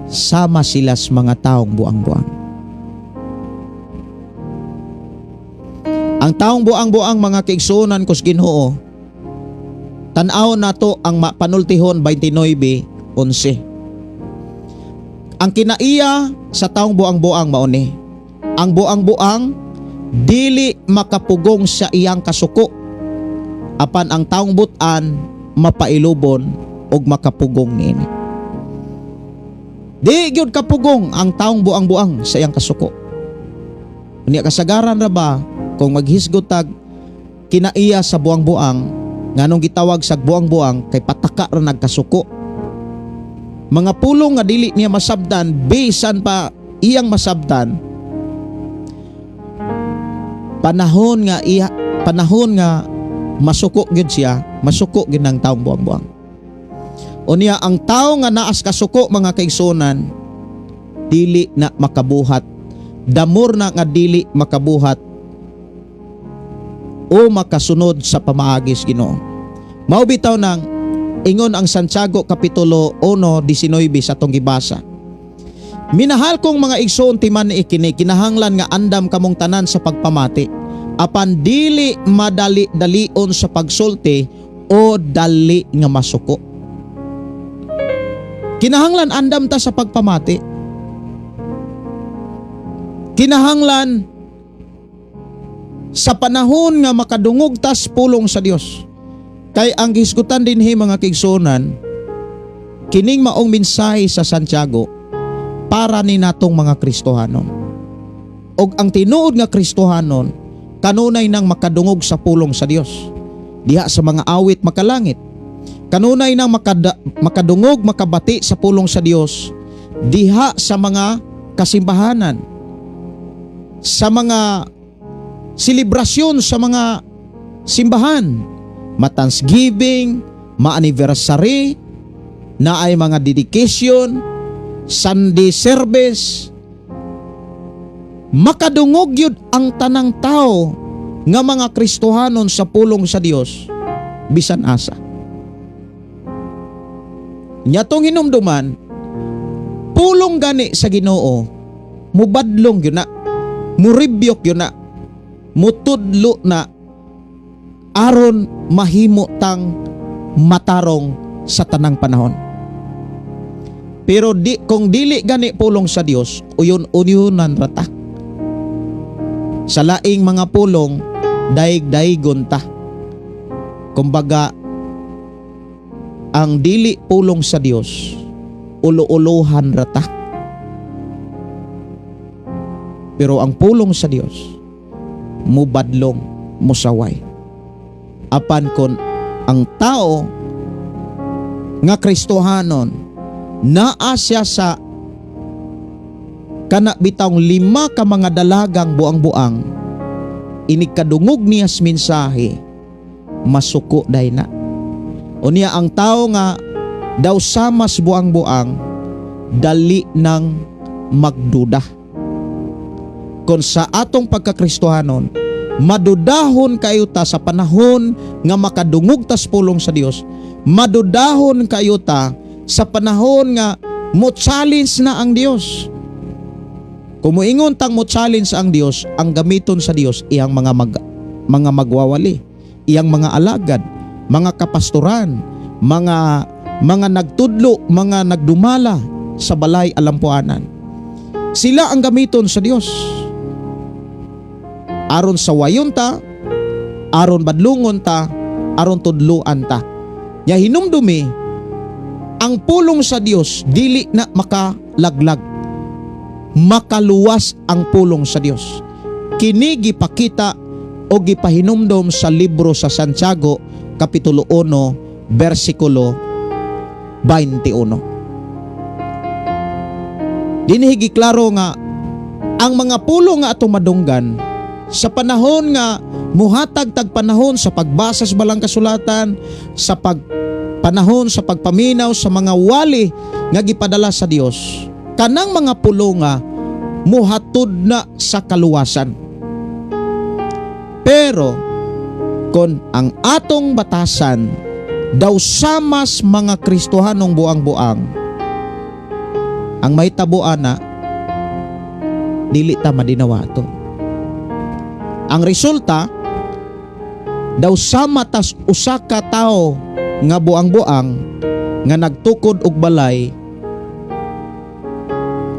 [SPEAKER 3] sama sila sa mga taong buang-buang. Ang taong buang-buang mga kaigsuonan kus Ginoo, tan-aw nato ang panultihon 29:11. Ang kinaiya sa taong buang-buang mauni, ang buang-buang dili makapugong sa iyang kasuko, apan ang taong butan mapailubon og makapugong niini. Di gyud kapugong ang taong buang-buang sa iyang kasuko. Unya kasagaran ra ba kung maghisgot tag kinaiya sa buang-buang, nganong gitawag sa buang-buang kay pataka ra nagkasuko. Mga pulong nga dili niya masabdan, bisan pa iyang masabdan, panahon nga masuko gyud siya, masuko gyud ng taong buang-buang. Unya ang tao nga naas kasuko mga kaigsunan, dili na makabuhat, damor na nga dili makabuhat o makasunod sa pamaagis Ginoo. Mao bitaw nang ingon ang Santiago Kapitulo 1:19 sa atong gibasa. Minahal kong mga igsoon timan ni ikini, kinahanglan nga andam kamong tanan sa pagpamati, apan dili madali-dalion sa pagsulti o dali nga masuko. Kinahanglan andam ta sa pagpamati. Kinahanglan sa panahon nga makadungog tas pulong sa Dios. Kay ang gisgutan dinhi mga kaigsunan, kining maong mensahe sa Santiago para ni natong mga Kristohanon. Og ang tinuod nga Kristohanon kanunay nang makadungog sa pulong sa Dios. Diha sa mga awit makalangit. Kanunay nang makadungog makabati sa pulong sa Dios diha sa mga kasimbahanan, sa mga selebrasyon sa mga simbahan, ma-thanksgiving, ma-anniversary, na ay mga dedication, Sunday service. Makadungog yun ang tanang tao nga mga Kristohanon sa pulong sa Dios bisan asa. Nyatong hinumduman, pulong gani sa Ginoo, mubadlong yun na, muribyok yun na, mutudlo na, aron mahimo tang matarong sa tanang panahon. Pero kung dili gani pulong sa Dios, uyon-uyunan rata. Sa laing mga pulong, daig-daigon ta. Kumbaga, ang dili pulong sa Dios, ulo-uluhan rata. Pero ang pulong sa Dios, mubadlong, musaway. Apan kon ang tao nga Kristohanon naa siya sa kana bitawng 5 ka mga dalagang buang-buang, inikadungog niya sa mensahe, masuko day na. Unya ang tao nga daw samas buang-buang, dali nang magduda. Kung sa atong pagkakristohanon, madudahon kayo ta sa panahon nga makadungog tas pulong sa Dios. Madudahon kayo ta sa panahon nga mo-challenge na ang Dios. Kung moingon tang mo-challenge ang Dios, ang gamiton sa Dios iyang mga magwawali, iyang mga alagad, mga kapastoran, mga nagtudlo, mga nagdumala sa balay alampuanan. Sila ang gamiton sa Dios. Aron sa wayon ta, aron badlungon ta, aron tudluan ta. Ya hinumdumi, ang pulong sa Dios dili na makalaglag, makaluwas ang pulong sa Dios. Kini gipakita o gipahinumdom sa libro sa Santiago Kapitulo 1 versikulo 21. Dinhi giklaro nga ang mga pulong nga atong madunggan sa panahon nga muhatag tag panahon sa pagbasa sa balang kasulatan, sa panahon sa pagpaminaw sa mga wali nga gipadala sa Dios, kanang mga pulong nga muhatod na sa kaluwasan. Pero kon ang atong batasan daw samas mga Kristohanong buang-buang, ang may tabuan na dili ta madinawa to. Ang resulta daw sama tas usa ka tao nga buang-buang nga nagtukod og balay,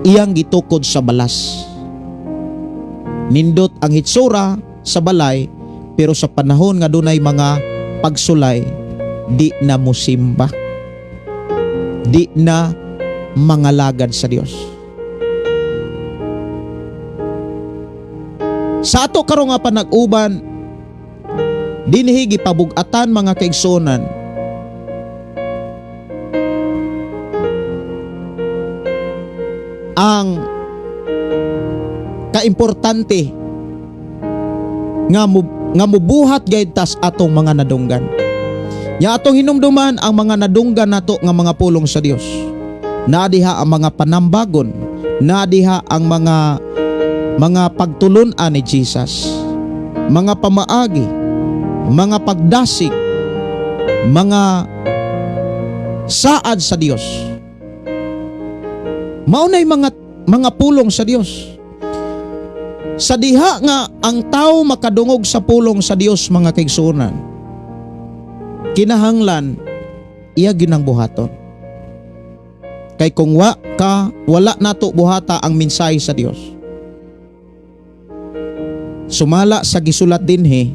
[SPEAKER 3] iyang gitukod sa balas. Nindot ang hitsura sa balay, pero sa panahon nga dunay mga pagsulay, di na musimba, di na mangalagad sa Dios. Sa ato karon nga panag-uban, Dinhi gipabug-atan mga kaigsuonan ang kaimportante nga mubuhat gayud tas atong mga nadunggan. Ya atong hinumduman ang mga nadunggan nato nga mga pulong sa Dios. Naadiha ang mga panambagon, naadiha ang mga pagtulon-an ni Jesus, mga pamaagi, mga pagdasig, mga saad sa Dios. Maunay mga pulong sa Dios. Sa diha nga ang tao makadungog sa pulong sa Dios mga kaigsuonan, kinahanglan iya ginang buhaton. Kay kung wala nato buhata ang mensahe sa Dios, sumala sa gisulat dinhi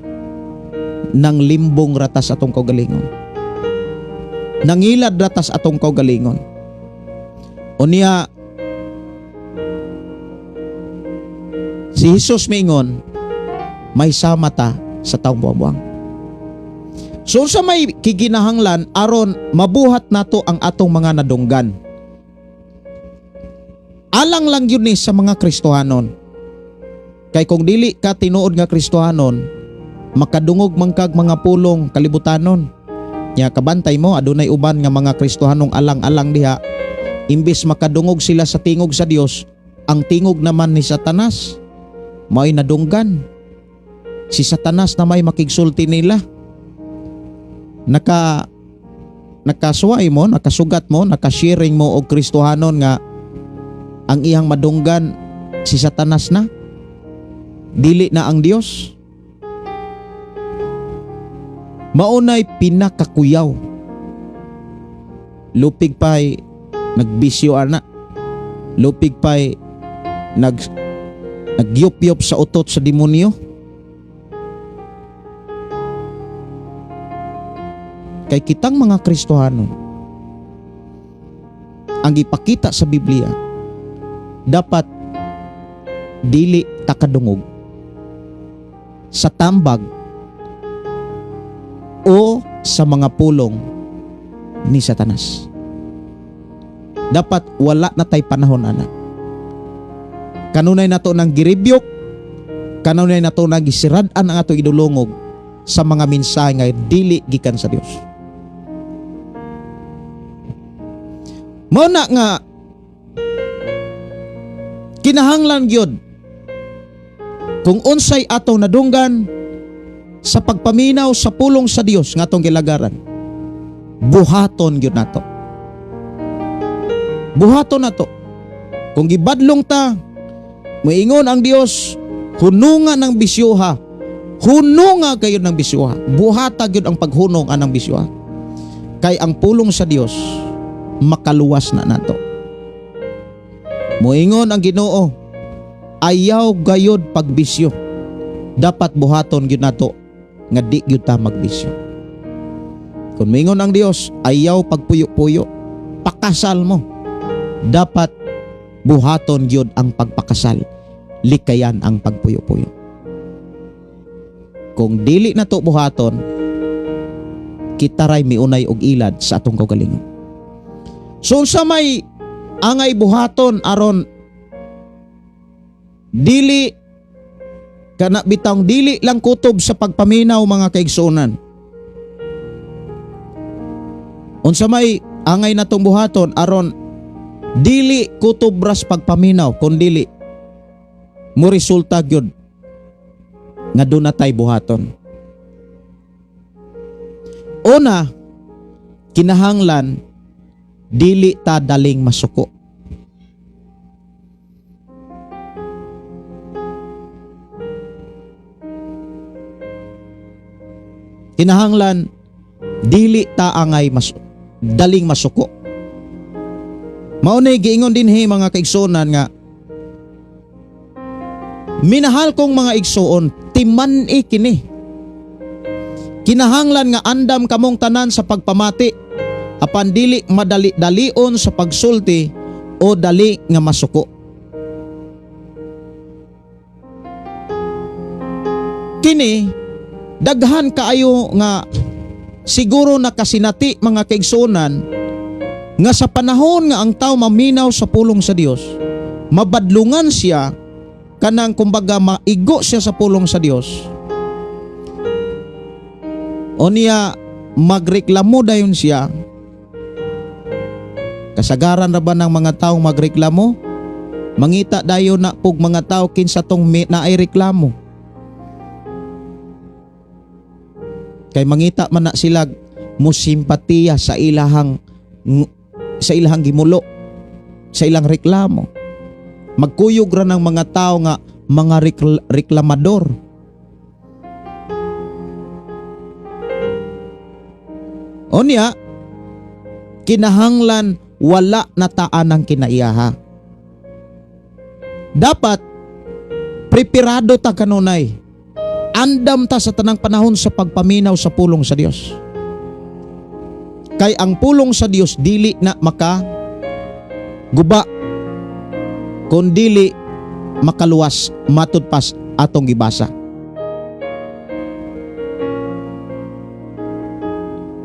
[SPEAKER 3] ng limbong ratas atong kaugalingon, nangilad ratas atong kaugalingon. Unya si Jesus mingon, may samata sa taong buwang. So sa may kiginahanglan aron mabuhat nato ang atong mga nadunggan. Alang lang yun ni sa mga Kristohanon. Kay kung dili ka tinuod nga Kristohanon, makadungog man kag mga pulong kalibutanon. Nya kabantay mo adunay uban nga mga Kristohanong alang-alang diha, imbis makadungog sila sa tingog sa Dios, ang tingog naman ni Satanas may nadunggan. Si Satanas na may makigsulti nila. Nakasuway mo, nakasugat mo, nakasharing mo og Kristohanon nga ang iyang madunggan si Satanas na, dili na ang Dios. Maunay pinakakuyaw. Lupig pa'y nagbisyo ana. Lupig pa'y nagyop-yop sa utot sa demonyo. Kay kitang mga Kristohano, ang ipakita sa Biblia, dapat dili takadungog sa tambag o sa mga pulong ni Satanas. Dapat wala na tay panahon ana. Kanunay nato nang giribyok, kanunay nato nang gisirad-an ang ato idulungog sa mga mensahe nga dili gikan sa Dios. Mao na nga kinahanglan gyud kung unsay atong nadunggan sa pagpaminaw sa pulong sa Dios nga atong gilagaran, buhaton gyud nato. Buhaton nato. Kung gibadlong ta, moingon ang Dios, hununga ng bisyuha. Hununga kayo ng bisyuha. Buhata gyud ang paghunong anang bisyuha. Kay ang pulong sa Dios makaluwas na nato. Moingon ang Ginoo, ayaw gayud pagbisyo. Dapat buhaton gyud nato nga di gyud ta magbisyo. Kung moingon ang Dios, ayaw pagpuyo-puyo. Pakasal mo. Dapat buhaton gyud ang pagpakasal. Likayan ang pagpuyo-puyo. Kung dili nato buhaton, kita ray miunay og ilad sa atong kaugalingon. So sa may angay buhaton aron dili kana bitang dili lang kutob sa pagpaminaw mga kaigsuonan. Unsa may angay natong buhaton aron dili kutob ras pagpaminaw kundi mo resulta gyud nga doon na tay buhaton. Una, kinahanglan dili ta daling masuko. Kinahanglan dili ta angay daling masuko. Maunay giingon dinhi mga kaigsuonan nga minahal kong mga igsuon, timan-i kini. Kinahanglan nga andam kamong tanan sa pagpamati, apan dili madali-dalion sa pagsulti o dali nga masuko. Kini Daghan kaayo nga siguro nakasinati mga kaigsunan nga sa panahon nga ang tao maminaw sa pulong sa Dios, mabadlungan siya kanang kumbaga maigo siya sa pulong sa Dios. O niya magreklamo dayon siya. Kasagaran ra ba ng mga taong magreklamo? Mangita dayon na pug mga tao kinsa tong naay reklamo. Kay mangita man na sila musimpatiya sa ilahang gimulo, sa ilang reklamo. Magkuyog ra ng mga tao nga mga reklamador. O niya, kinahanglan wala na taan ang kinaiyaha. Dapat preparado ta kanunay. Andam ta sa tanang panahon sa pagpaminaw sa pulong sa Dios. Kay ang pulong sa Dios dili na maka guba kun dili makaluwas matud pas atong gibasa.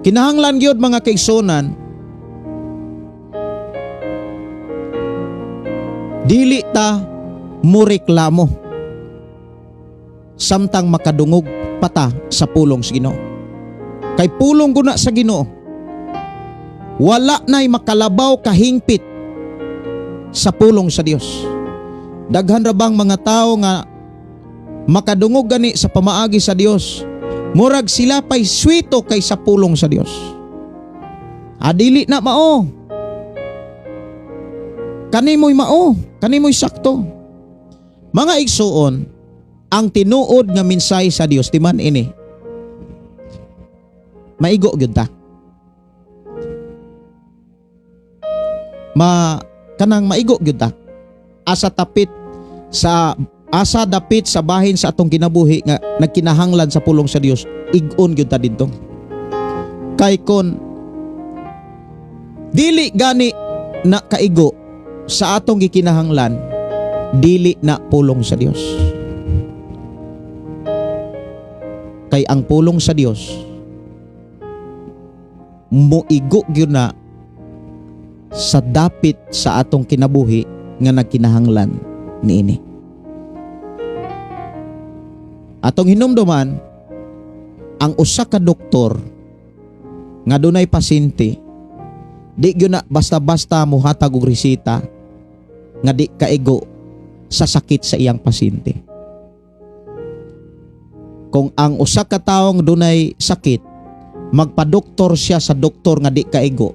[SPEAKER 3] Kinahanglan gyud mga kaigsunan, dili ta mureklamo samtang makadungog pata sa pulong sa Ginoo. Kay pulong guna sa Ginoo, wala na'y makalabaw kahingpit sa pulong sa Dios. Daghan ra bang mga tao nga makadungog gani sa pamaagi sa Dios, murag sila pa'y swito kay sa pulong sa Dios. Adili na mao. Kanimoy mao, kanimoy sakto. Mga igsuon, ang tinuod nga minsay sa Dios timan ini. Maigo gyud ta. Kanang maigo gyud ta. Asa dapit sa bahin sa atong kinabuhi nga nagkinahanglan sa pulong sa Dios, ig-on gyud ta didto. Kay kon dili gani na kaigo sa atong gikinahanglan, dili na pulong sa Dios. Kay ang pulong sa Dios moigo gyud na sa dapit sa atong kinabuhi nga nagkinahanglan niini. Atong hinumduman, ang usa ka doktor nga dunay pasyente, di gyud na basta-basta mohatag og resita nga di kaigo sa sakit sa iyang pasyente. Kung ang usa ka taong dunay sakit, magpadoktor siya sa doktor nga di kaigo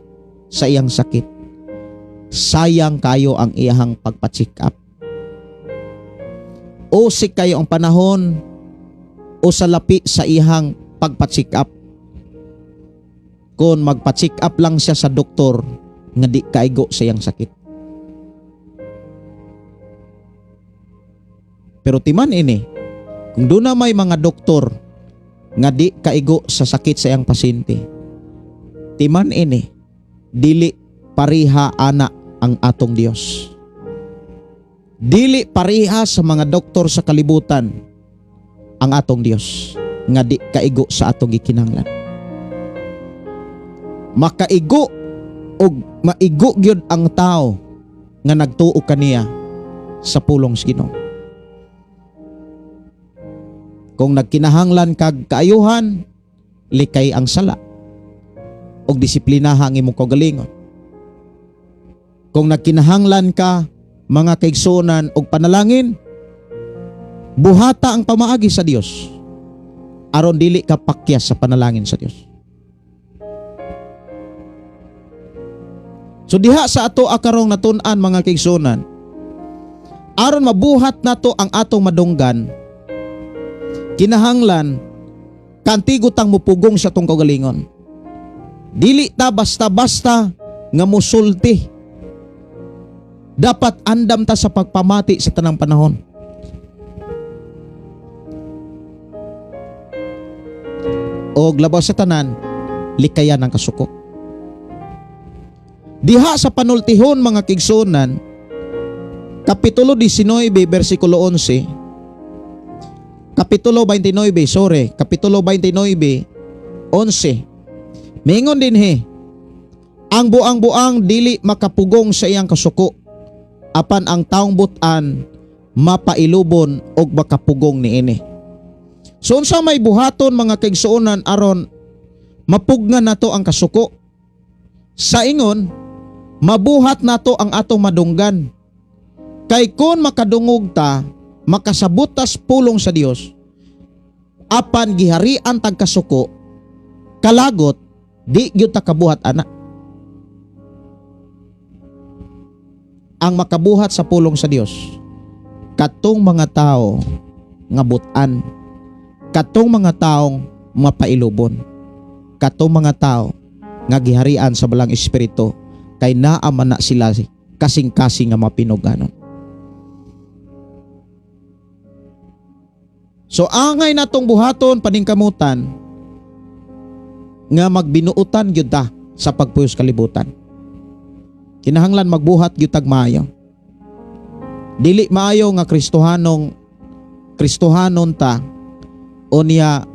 [SPEAKER 3] sa iyang sakit, sayang kayo ang iyang pagpa-check up. Usik kayo ang panahon o sa lapi sa iyang pagpa-check up. Kung magpa-check up lang siya sa doktor nga di kaigo sa iyang sakit. Pero timan ini, kung doon na may mga doktor nga di kaigo sa sakit sa iyang pasyente, timan ini, dili pariha ana ang atong Dios. Dili pariha sa mga doktor sa kalibutan ang atong Dios nga di kaigo sa atong gikinahanglan. Makaigo o maigo gyud ang tao nga nagtuo kaniya sa pulong sa Ginoo. Kung nagkinahanglan kag kaayuhan, likay ang sala og disiplinaha ang imong kaugalingon. Kung nagkinahanglan ka mga kaigsunan og panalangin, buhata ang pamaagi sa Dios aron dili ka pakyas sa panalangin sa Dios. So diha sa ato akarong natun-an mga kaigsunan, aron mabuhat nato ang atong madunggan, kinahanglan kantigutang mupugong sa atong kaugalingon. Dili ta basta-basta nga musulti. Dapat andam ta sa pagpamati sa tanang panahon. Og labaw sa tanan, likayan ang kasuko. Diha sa panultihon mga kigsunan, Kapitulo 19, versikulo 11, Kapitulo 29, Kapitulo 29, 11. Mingon din ang buang-buang dili makapugong sa iyang kasuko, apan ang taong butan mapailubon og makapugong niini. So unsa may buhaton mga kaigsuonan aron mapugnan nato ang kasuko? Sa ingon, mabuhat nato ang atong madunggan. Kay kun makadungog ta, makasabutas pulong sa Dios, apan giharian tag kasuko, kalagot di gyud ta kabuhat ana. Ang makabuhat sa pulong sa Dios, katong mga tao nga butan, katong mga taong mapailubon, katong mga tao nga giharian sa balang espiritu, kay naaman na sila kasing-kasing nga mapinuganon. So angay natong buhaton paningkamutan nga magbinuutan gyud ta sa pagpuyos kalibutan. Kinahanglan magbuhat gyud tag maayo. Dili maayo nga Kristohanon ta unya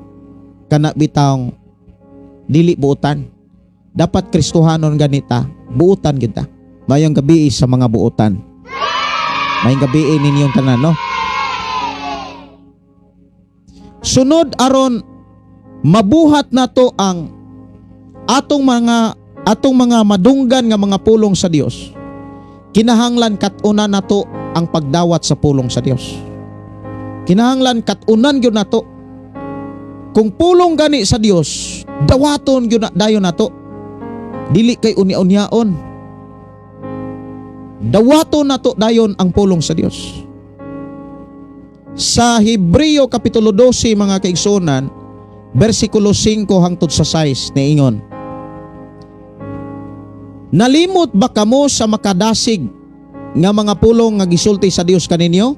[SPEAKER 3] kana bitawng dili buutan. Dapat Kristohanon ganita, buutan gyud ta. Mayong gabi sa mga buutan. Mayong gabi ninyong tanan, no? Sunod aron mabuhat nato ang atong mga madunggan nga mga pulong sa Dios. Kinahanglan katuna nato ang pagdawat sa pulong sa Dios. Kinahanglan katunan gyud nato. Kung pulong gani sa Dios, dawaton gyud na dayon nato. Dili kay unya-unyaon. Dawaton nato dayon ang pulong sa Dios. Sa Hebreo Kapitulo 12 mga kaigsuonan, versikulo 5 hangtod sa 6 niingon, nalimot ba kamo sa makadasig nga mga pulong nga gisulti sa Dios kaninyo?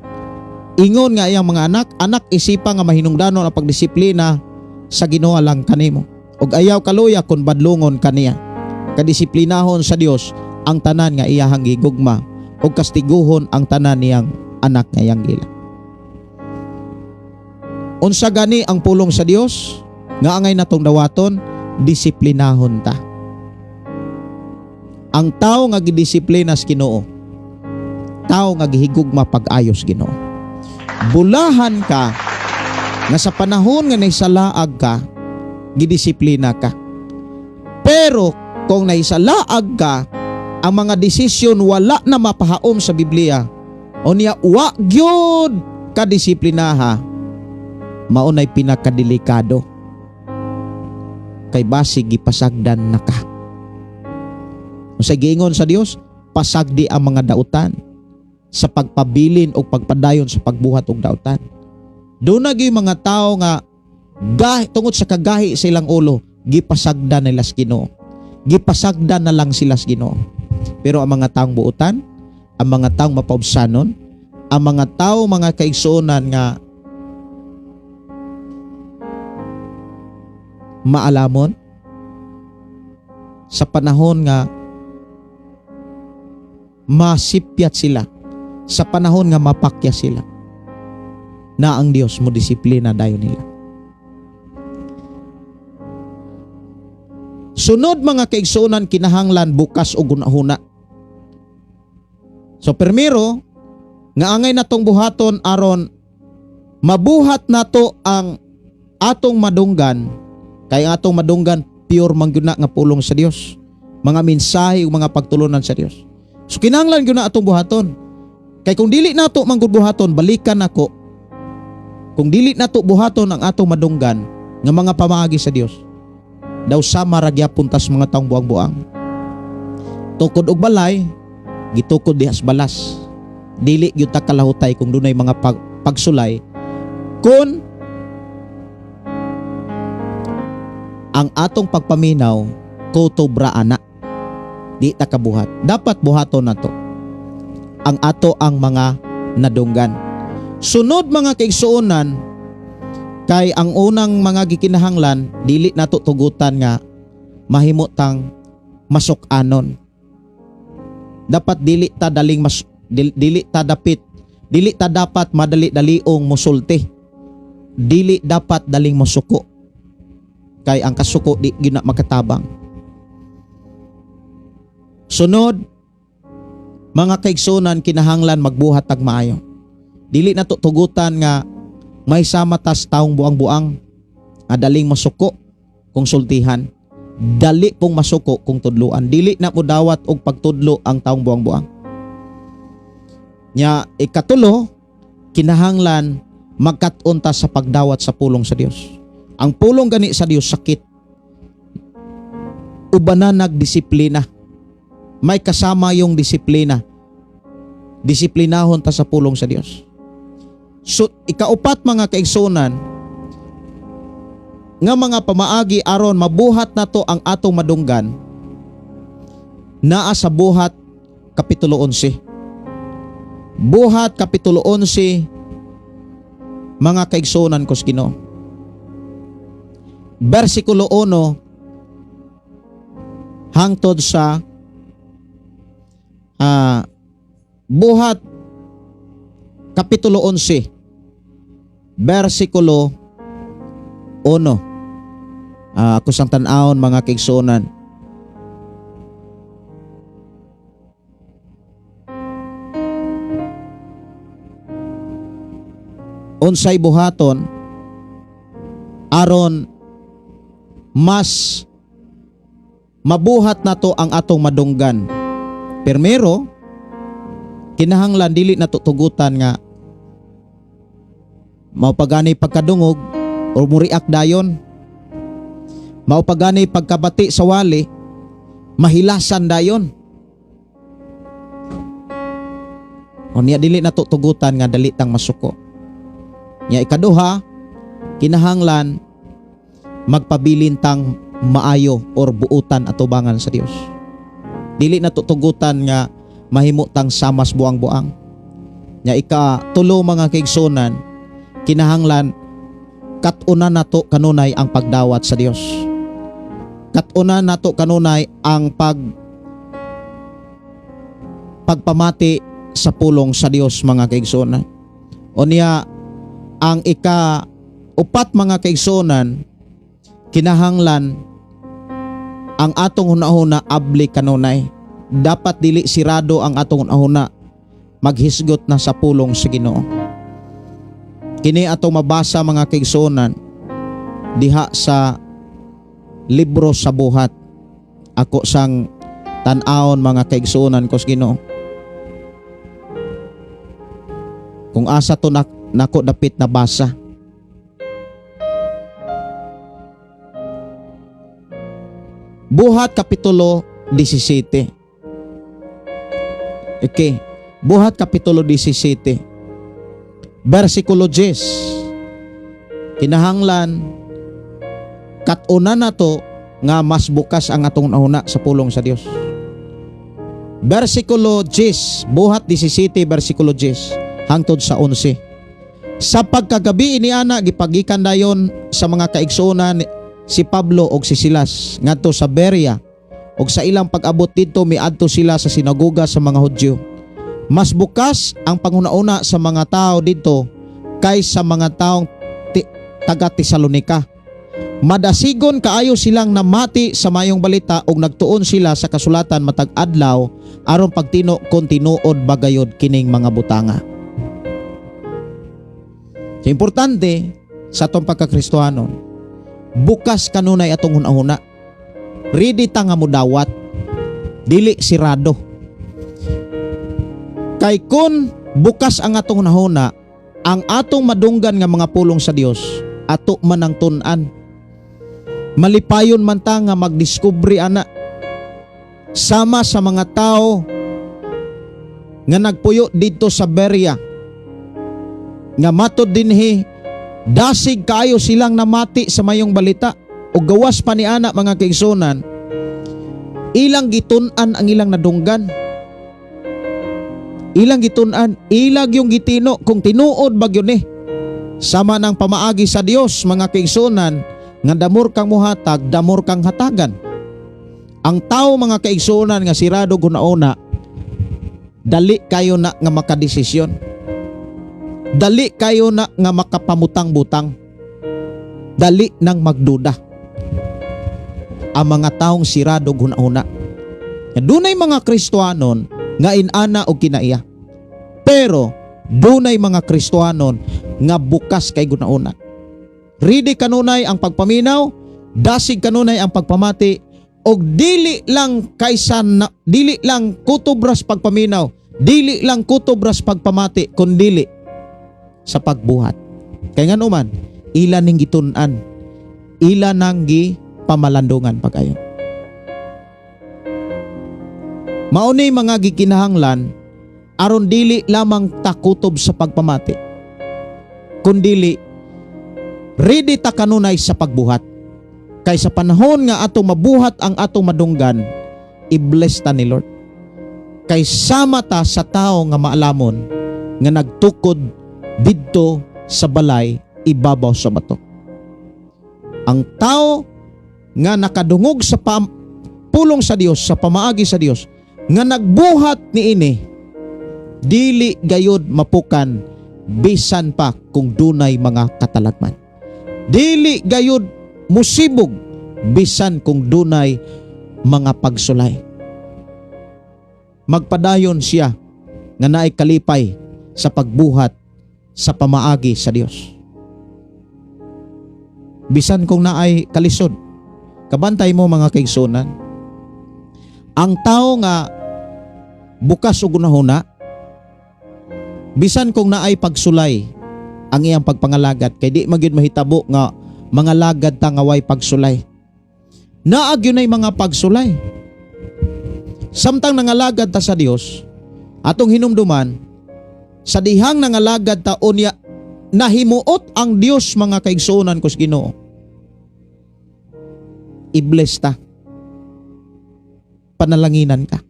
[SPEAKER 3] Ingon nga iyang mga anak isipa nga mahinungdanon ang pagdisiplina sa Ginoo lang kanimo. Ug ayaw kaluya kun badlongon kaniya. Kadisiplinahon sa Dios ang tanan nga iyahang gigugma ug kastiguhon ang tanan niyang anak nga iyang gila. Unsa gani ang pulong sa Dios nga angay natong dawaton, disiplinahon ta. Ang tao nga gidisiplina sa Ginoo, tao nga gihigugma pag-ayos Ginoo. Bulahan ka nga sa panahon nga naisalaag ka, gidisiplina ka. Pero kung naisalaag ka, ang mga desisyon wala na mapahaom sa Biblia, unya wa gyud ka disiplinaha, maunay pinakadelikado. Kay basig gipasagdan na ka. Sa giingon sa Dios, pasagdi ang mga dautan sa pagpabilin o pagpadayon sa pagbuhat og dautan. Doon na mga tao nga tungod sa kagahi sa ilang ulo, gipasagdan nila sa Ginoo. Gipasagdan na lang sila sa Ginoo. Pero ang mga taong buutan, ang mga taong mapaubsanon, ang mga tao mga kaigsuonan nga maalamon sa panahon nga masipyat sila, sa panahon nga mapakya sila, na ang Dios mo disiplina dayon nila. Sunod mga kaigsuonan, kinahanglan bukas o gunahuna. So primero nga angay natong buhaton aron mabuhat nato ang atong madunggan. Kay atong madunggan pure man gyud na nga pulong sa Dios, mga mensahe ug mga pagtulunan sa Dios. So kinahanglan gyud na atong buhaton. Kay kung dili nato manggud buhaton, balikan nako. Kung dili nato buhaton ang atong madunggan nga mga pamaagi sa Dios, daw sama ra gyapon tas mga taong buang-buang. Tukod og balay, gitukod dihas balas. Dili gyud ta kalahutay kung dunay mga pagsulay kun ang atong pagpaminaw kutobra ana, di ta kabuhat. Dapat buhaton nato ang ato ang mga nadunggan. Sunod mga kaigsuonan, kay ang unang mga gikinahanglan, dili nato tugutan nga mahimutang masuk-anon. Dapat dili ta dapat madali-daliong musulti. dili dapat daling masuko. Kay ang kasuko di gina makatabang. Sunod, mga kaigsunan, kinahanglan magbuhat tag maayo. Dili na to tugutan nga may samatas taong buang-buang daling masuko kung sultihan. Dali pong masuko kung tudluan. Dili na mo dawat og pagtudlo ang taong buang-buang. Nya ikatulo, kinahanglan magkat-unta sa pagdawat sa pulong sa Dios. Ang pulong gani sa Dios sakit. Ubanan nagdisiplina. May kasama yung disiplina. Disiplinahon ta sa pulong sa Dios. So, ikaupat mga kaigsunan, nga mga pamaagi aron mabuhat na to ang atong madunggan, naa sa Buhat Kapitulo 11. Buhat Kapitulo 11, mga kaigsunan ko sa Ginoo. Versikulo 1 hangtod sa Buhat Kapitulo 11, versikulo 1. Ako sang tan-awon mga kaigsunan. Unsay buhaton aron mas mabuhat na to ang atong madunggan. Primero, kinahanglan dili na tutugutan nga maupaganay pagkadungog o muriak dayon. Maupaganay pagkabati sa wali, mahilasan dayon. O niya dili na tutugutan nga dalitang masuko. Nya ikaduha, kinahanglan magpabilintang maayo or buutan atubangan sa Dios. Dili na tutugutan nga mahimutang samas buang-buang. Nya ikatulo mga kaigsunan, kinahanglan kat-una nato kanunay ang pagdawat sa Dios. Kat-una nato kanunay ang pagpamati sa pulong sa Dios mga kaigsunan. O niya ang ika-upat mga kaigsunan, kinahanglan ang atong hunahuna abli kanunay. Dapat dili sirado ang atong hunahuna, maghisgot na sa pulong sa Ginoo. Kini atong mabasa mga kaigsunan diha sa libro sa Buhat. Ako sang tan-awon mga kaigsunan ko sa Ginoo. Kung asa to nako dapit na basa. Buhat Kapitulo 17. Okay. Buhat Kapitulo 17. Versikulo 10. Kinahanglan kat-una na to nga mas bukas ang atong nauna sa pulong sa Dios. Versikulo 10, Buhat 17, versikulo 10 hangtod sa 11. Sa pagkagabi iniana gipagikan dayon sa mga kaigsunan si Pablo og si Silas ngadto sa Berea, og sa ilang pag-abot didto miadto sila sa sinagoga sa mga Hudyo. Mas bukas ang panghuna-una sa mga tao didto kaysa mga taong taga Tesalonika. Madasigon kaayo silang namati sa mayong balita og nagtuon sila sa kasulatan matag adlaw aron pagtino kontinuod bagayod kining mga butanga. So, importante sa atong pagkakristohanon, bukas kanunay atong hunahuna. Ready ta nga mudawat, dili sirado. Kay kun bukas ang atong hunahuna, ang atong madunggan nga mga pulong sa Dios ato man ang tun-an. Malipayon man ta nga magdiskubre ana sama sa mga tao nga nagpuyo dito sa Berea nga matod dinhi dasig kaayo silang namati sa mayong balita o gawas pa ni ana mga kaigsunan, ilang gitun-an ang ilang nadunggan, ilang gitun-an, ilag yung gitino kung tinuod bagyo ni sama ng pamaagi sa Dios mga kaigsunan nga damor kang muhatag, damor kang hatagan. Ang tao mga kaigsunan nga sirado gunauna, dali kayo na nga makadesisyon. Dali kayo na nga makapamutang-butang. dali nang magduda ang mga taong sirado hunahuna. Dunay mga Kristiyanon nga inana og kinaiya. Pero dunay mga Kristiyanon nga bukas kay hunahuna. Ready kanunay ang pagpaminaw, dasig kanunay ang pagpamati, og dili lang kutobras pagpaminaw, dili lang kutobras pagpamati, kundili sa pagbuhat. Kay ngano man, ila ning gitun-an, ila nang gi pamalandungan pagayon. Mauni mga gikinahanglan aron dili lamang takutob sa pagpamati, kundili ready ta kanunay sa pagbuhat. Kay sa panahon nga atong mabuhat ang atong madunggan, i-bless ta ni Lord. Kay sama ta sa tao nga maalamon nga nagtukod didto sa balay ibabaw sa bato. Ang tao nga nakadungog sa pulong sa Dios, sa pamaagi sa Dios, nga nagbuhat niini, dili gayud mapukan bisan pa kung dunay mga katalagman. Dili gayud musibog bisan kung dunay mga pagsulay. Magpadayon siya nga naay kalipay sa pagbuhat sa pamaagi sa Dios. Bisan kung naay kalisod, kabantay mo mga kaigsunan, ang tao nga bukas ug hunahuna, bisan kung naay pagsulay ang iyang pagpangalagad, kay di magyud mahitabo nga mga lagad ta nga way pagsulay. Naag yun ay mga pagsulay. Samtang nangalagad ta sa Dios, atong hinumduman, sa dihang nangalagad ta unya, nahimuot ang Dios mga kaigsuonan kus Ginoo. I-bless ta. Panalanginan ka.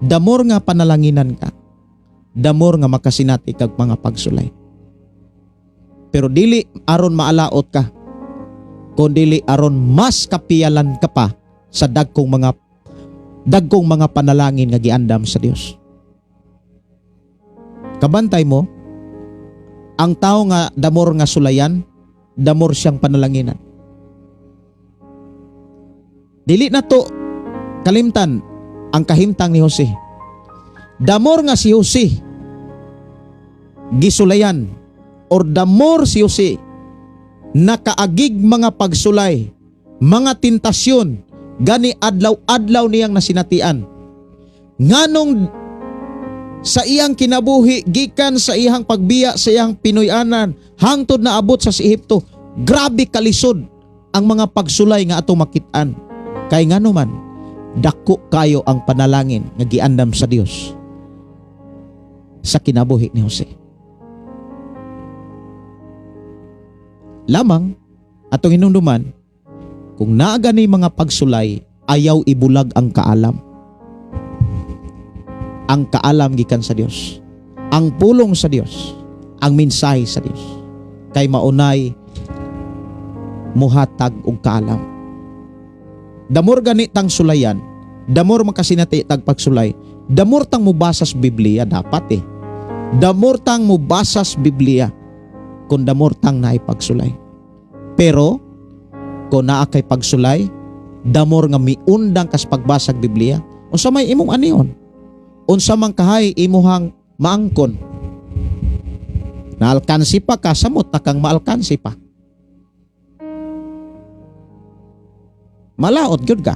[SPEAKER 3] Damor nga panalanginan ka, damor nga makasinati kag mga pagsulay. Pero dili aron maalaot ka, kundi aron mas kapiyalan ka pa sa dagkong mga panalangin nga giandam sa Dios. Kabantay mo, ang tao nga damor nga sulayan, damor siyang panalanginan. Dili na to kalimtan ang kahimtang ni Jose. Damor nga si Jose gisulayan, or damor si Jose nakaagig mga pagsulay, mga tentasyon, gani adlaw-adlaw niyang nasinatian. Nganong sa iyang kinabuhi, gikan sa iyang pagbiya sa iyang Pinoyanan, hangtod na abot sa Ehipto, grabe kalisod ang mga pagsulay nga atong makit-an. Kay ngano man, dako kayo ang panalangin nga giandam sa Dios sa kinabuhi ni Jose. Lamang atong hinumduman, kung naaga ni mga pagsulay, ayaw ibulag ang kaalam. Ang kaalam gikan sa Dios, ang pulong sa Dios, ang mensahe sa Dios, kay maunay muhatag og kaalam. Damor gani tang sulayan, damor makasinati tag pagsulay, damor tang mubasas Biblia dapat damor tang mubasas Biblia kung damor tang naay pagsulay. Pero kung naa kay pagsulay, damor nga miundang kas pagbasag Biblia, unsa may imong anion, unsa man kahay imuhang maangkon, naalkansi pa ka, samot na kang maalkansi pa, malaot gyud ka.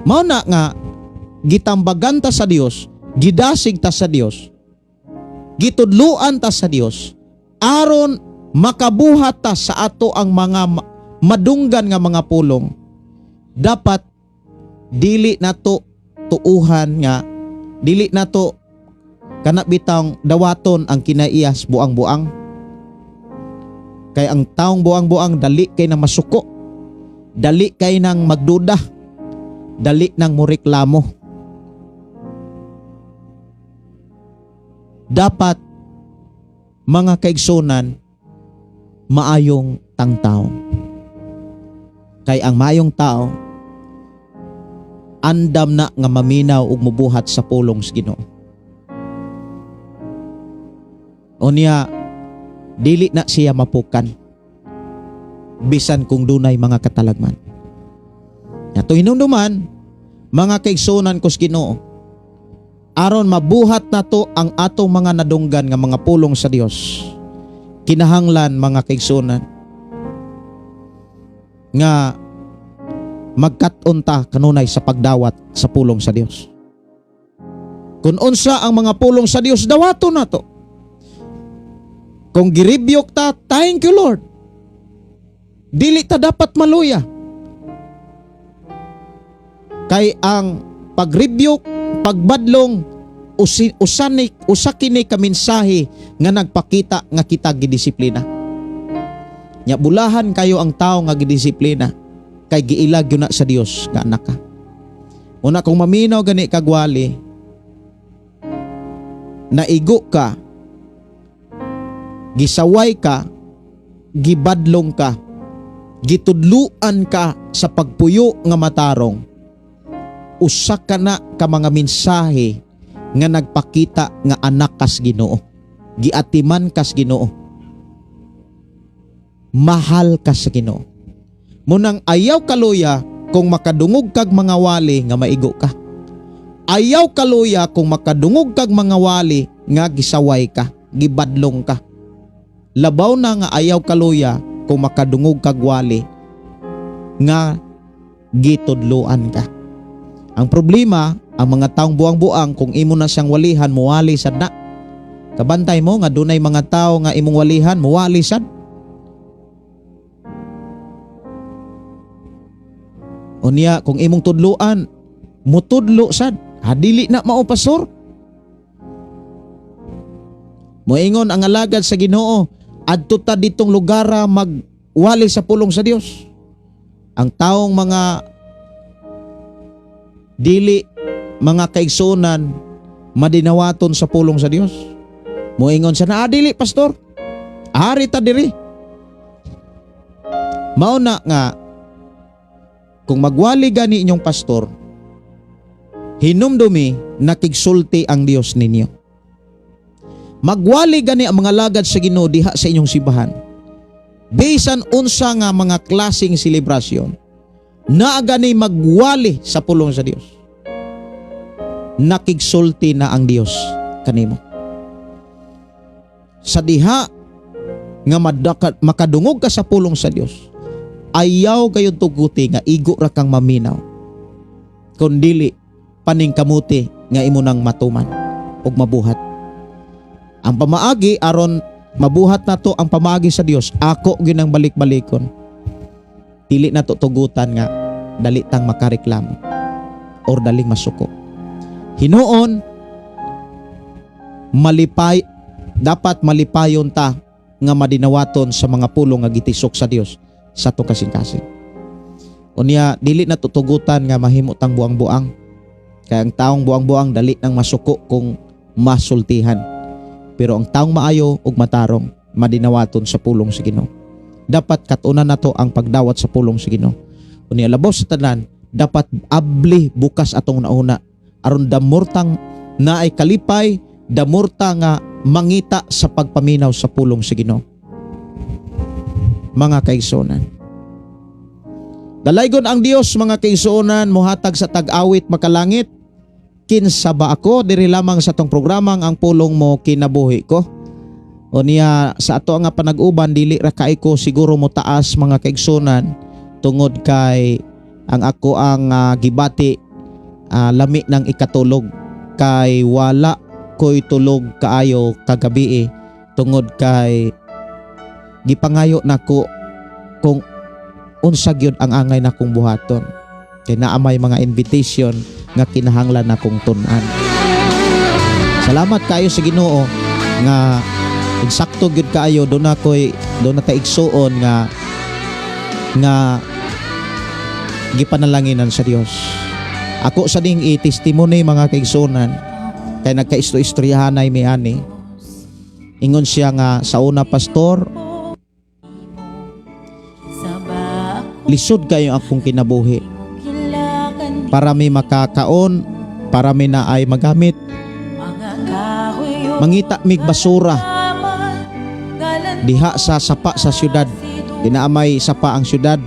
[SPEAKER 3] Mao na nga gitambagan ta sa Dios, gidasig ta sa Dios, gitudluan ta sa Dios aron makabuhat ta sa ato ang mga madunggan nga mga pulong. Dapat dili nato tuuhan nga, dili nato kana bitang dawaton ang kinaiyas buang-buang. Kay ang taong buang-buang dali kay nang masuko, dali kay nang magduda, dali nang mureklamo. Dapat mga kaigsunan, maayong tangtao. Kay ang maayong tao andam na nga maminaw ug mubuhat sa pulong sa Ginoo. Unya dili na siya mapukan bisan kung dunay mga katalagman. Ato hinumduman, mga kaigsunan ko sa Ginoo, aron mabuhat nato ang atong mga nadunggan nga mga pulong sa Dios. Kinahanglan mga kaigsunan nga magkat-on ta kanunay sa pagdawat sa pulong sa Dios. Kung unsa ang mga pulong sa Dios, dawato na to. Kung giribyok ta, thank you Lord. Dili ta dapat maluya. Kay ang pagribyok, pagbadlong, usakini ka mensahe nga nagpakita nga kita gidisiplina. Nya bulahan kayo ang tao nga gidisiplina kay giilag yun na sa Dios nga anak ka. Una kung maminaw gani kagwali, naigo ka, gisaway ka, gibadlong ka, gitudluan ka sa pagpuyo nga matarong, usa ka na ka mga mensahe nga nagpakita nga anak kas Ginoo, giatiman kas Ginoo, mahal kas sa Ginoo. Munang ayaw kaluya kung makadungog kag mga wali nga maigo ka. Ayaw kaluya kung makadungog kag mga wali nga gisaway ka, gibadlong ka. Labaw na nga ayaw kaluya kung makadungog kag wali nga gitudloan ka. Ang problema, ang mga taong buang-buang kung imo na siyang walihan, muwali sad na. Kabantay mo nga dunay mga tao nga imong walihan, muwali sad. Unya kung imong tudloan, mutudlo sad. Dili na mao pastor. Moingon ang alagad sa Ginoo, adto ta ditong lugara magwali sa pulong sa Dios. Ang taong mga dili mga kaigsunan madinawaton sa pulong sa Dios. Moingon sa dili pastor. Ari ta diri. Mao na nga kung magwali gani inyong pastor, hinumdumi nakigsulti ang Dios ninyo. Magwali gani ang mga lagad sa Ginoo diha sa inyong simbahan. Bisan unsa nga mga klaseng selebrasyon, naa gani magwali sa pulong sa Dios. Nakigsulti na ang Dios kanimo. Sa diha nga makadungog ka sa pulong sa Dios, ayaw kayong tuguti nga igo ra kang maminaw. Kundili paning kamuti nga imo nang matuman ug mabuhat. Ang pamaagi aron mabuhat nato ang pamaagi sa Dios, ako gyud ang balik-balikon. Dili nato tugutan nga dali tang makareklamo or daling masuko. Hinuon dapat malipayon ta nga madinawaton sa mga pulong nga gitisok sa Dios sa to kasing-kasing. Unya dili na tutugutan nga mahimo tang buang-buang. Kaya ang taong buang-buang dali nang masuko kung masultihan. Pero ang taong maayo ug matarong madinawaton sa pulong sa Ginoo. Dapat katunan nato ang pagdawat sa pulong sa Ginoo. Unya labos sa tanan, dapat abli bukas atong nauna aron damurtang naay kalipay, damurta nga mangita sa pagpaminaw sa pulong sa Ginoo. Mga kaigsunan, dalaygon ang Dios mga kaigsunan mohatag sa tag-awit makalangit. Kinsa ba ako diri lamang sa tong programang ang pulong mo kinabuhi ko. O niya sa ato nga panag-uban dili ra kay ko siguro mo taas mga kaigsunan tungod kay ang ako ang gibati lami ng ikatulog kay wala ko'y tulog kaayo kagabi tungod kay gipangayo nako kung unsa gyud ang angay nakong buhaton. Kay naamay mga invitation nga kinahanglan akong tun-an. Salamat kayo sa Ginoo nga eksakto gyud kaayo do na ta igsuon nga gipanalaginan sa Dios. Ako sa ding i-testimony mga kaigsunan kay nagka-istoryahanay mi ani. Ingon siya nga sa una pastor, lisod kayo akong kinabuhi para may makakaon, para may naay magamit. Mangita mig basura, diha sa sapa sa syudad. Dinaamay sapa ang syudad.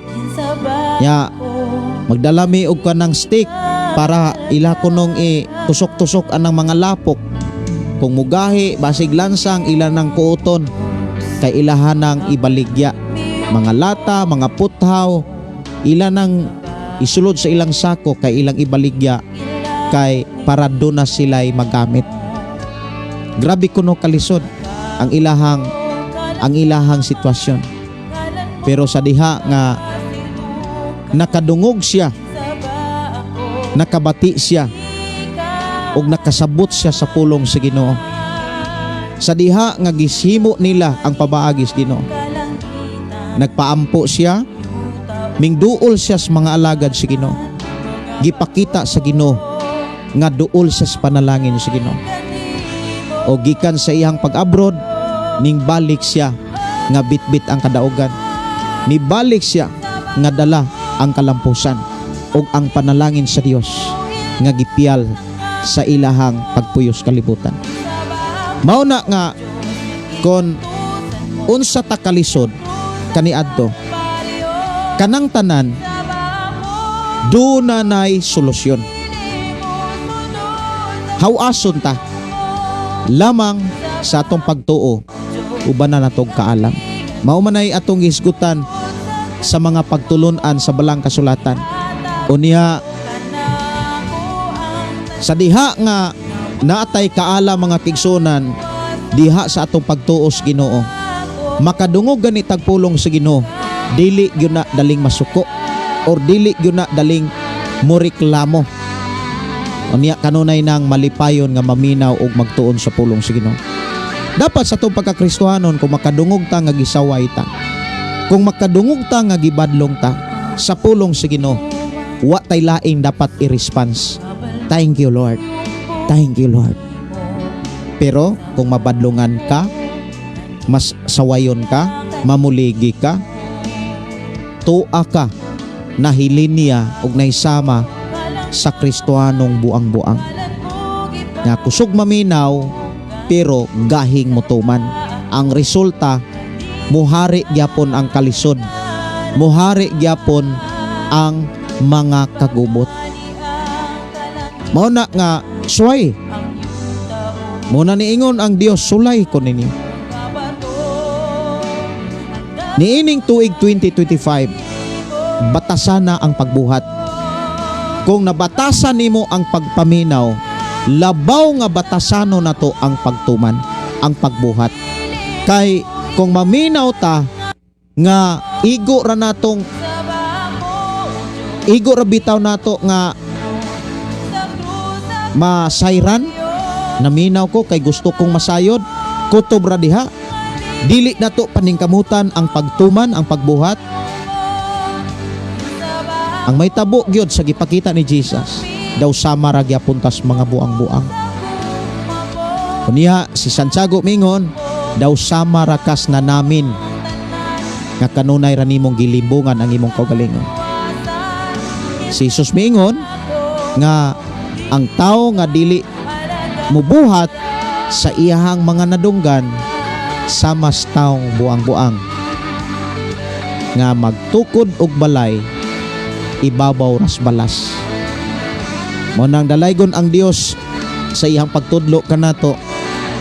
[SPEAKER 3] Ya magdala mi og kanang stick para ila kunong tusok-tusok anang mga lapok. Kung mugahi basig lansang ila ng kuoton kay ilahan ng ibaligya. Mga lata, mga puthaw, ila nang isulod sa ilang sako kay ilang ibaligya kay para doon na sila'y magamit. Grabe kuno kalisod ang ilahang sitwasyon. Pero sa diha nga nakadungog siya, nakabati siya, ug nakasabot siya sa pulong sa Ginoo. Sa diha nga gishimo nila ang pabaagis Ginoo. Nagpaampo siya, mingduol siya sa mga alagad sa Ginoo. Gipakita sa Ginoo nga duol siya sa panalangin sa Ginoo. O gikan sa iyang pag-abroad, ning balik siya nga bitbit ang kadaugan. Nibalik siya nga dala ang kalampusan ug ang panalangin sa Dios nga gipiyal sa ilahang pagpuyos kalibutan. Mao na nga kon unsa ta kalisod kaniadto, kanang tanan dunay solusyon. Hawason ta lamang sa atong pagtuo uban na natong kaalam. Mao man ay atong hisgutan sa mga pagtulon-an sa balang kasulatan. Unya sa diha nga naatay kaala mga tigsunan diha sa atong pagtuos Ginoo, makadungog gani tagpulong sa Ginoo, dili gyud na daling masuko or dili gyud na daling moreklamo. Unya kanunay nang malipayon nga maminaw ug magtuon sa pulong sa Ginoo. Dapat sa atong pagkakristohanon kung makadungog ta nga gisaway ta, kung makadungog ta nga gibadlong ta sa pulong sa Ginoo, wa tay laing dapat i-response. Thank you Lord. Thank you Lord. Pero kung mabadlongan ka, mas sawayon ka, mamuligi ka, tua ka, nahilin niya ug naisama sa Kristohanong buang-buang. Nga kusog maminaw pero gahing mutuman. Ang resulta, muhari gyapon ang kalisod, muhari gyapon ang mga kagubot. Mao na nga suway. Muna niingon ang Dios, sulay ko ninyo. Niining tuig 2025, batasan na ang pagbuhat. Kung nabatasan nimo ang pagpaminaw, labaw nga batasano na to ang pagtuman, ang pagbuhat. Kay kung maminaw ta nga igo ra bitaw nato nga masayran, naminaw ko kay gusto kong masayod, kutob ra diha, dili nato paningkamutan ang pagtuman, ang pagbuhat. Ang may tabo gyud sa gipakita ni Jesus, daw sama ra gyapon tas mga buang-buang. Kunya si Santiago mingon, daw sama ra kas na namin nga kanunay ra nimong gilimbungan ang imong kaugalingon. Si Jesus mingon nga ang tao nga dili mubuhat sa iyahang mga nadunggan sama sa taong buang-buang nga magtukod og balay ibabaw ras balas. Mo nang dalaygon ang Dios sa iyang pagtudlo kanato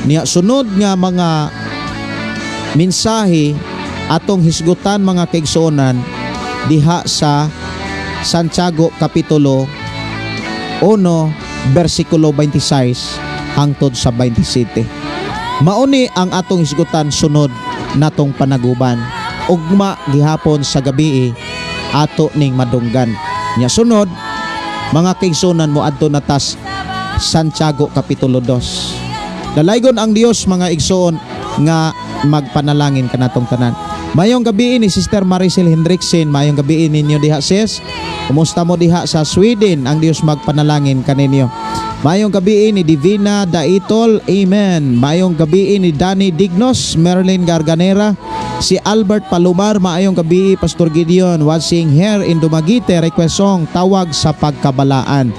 [SPEAKER 3] niya sunod nga mga mensahe atong hisgutan mga kaigsuonan diha sa Santiago kapitulo 1 versikulo 26 hangtod sa 27. Mauni ang atong hisgutan sunod natong panaguban. Ugma gihapon sa gabi ato ning madunggan. Nya sunod mga kaigsuonan mo adto natas Santiago kapitulo 2. Dalaygon ang Dios mga igsoon nga magpanalangin kanatong tanan. Mayong gabi ni Sister Maricel Hendrickson, mayong gabi ninyo diha sis. Kumusta mo diha sa Sweden? Ang Dios magpanalangin kaninyo. Mayong gabi ni Divina Daitol, amen. Mayong gabi ni Danny Dignos, Marilyn Garganera, si Albert Palomar, maayong gabi Pastor Gideon, watching here in Dumaguete, request song Tawag sa Pagkabalaan.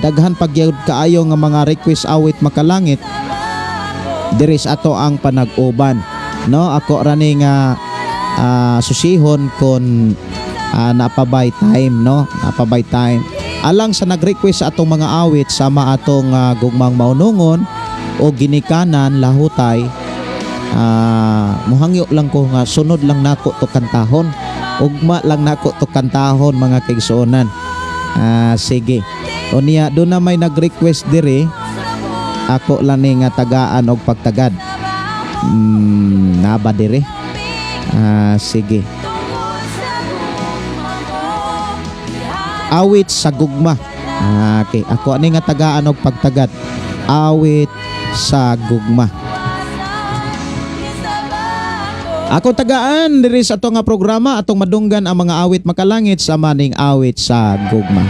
[SPEAKER 3] Daghan pagyud kaayo nga mga request awit makalangit. Diris ato ang panag-uban. no ako rani nga susihon kon napabay time, no, napabay time alang sa nag-request sa atong mga awit sama atong gugmang maunungon o ginikanan lahutay. Muhangyo lang ko nga sunod lang nako to kantahon, ugma lang nako to kantahon mga kaigsuonan. Sige, o niya doon na may nag-request dire, ako lang ni nga tagaan og pagtagad. Naba dire. Sige, awit sa gugma. Okay, ako ani nga tagaan og pagtagad, awit sa gugma. Ako tagaan diri sa atong nga programa atong madunggan ang mga awit makalangit sa maning awit sa gugma.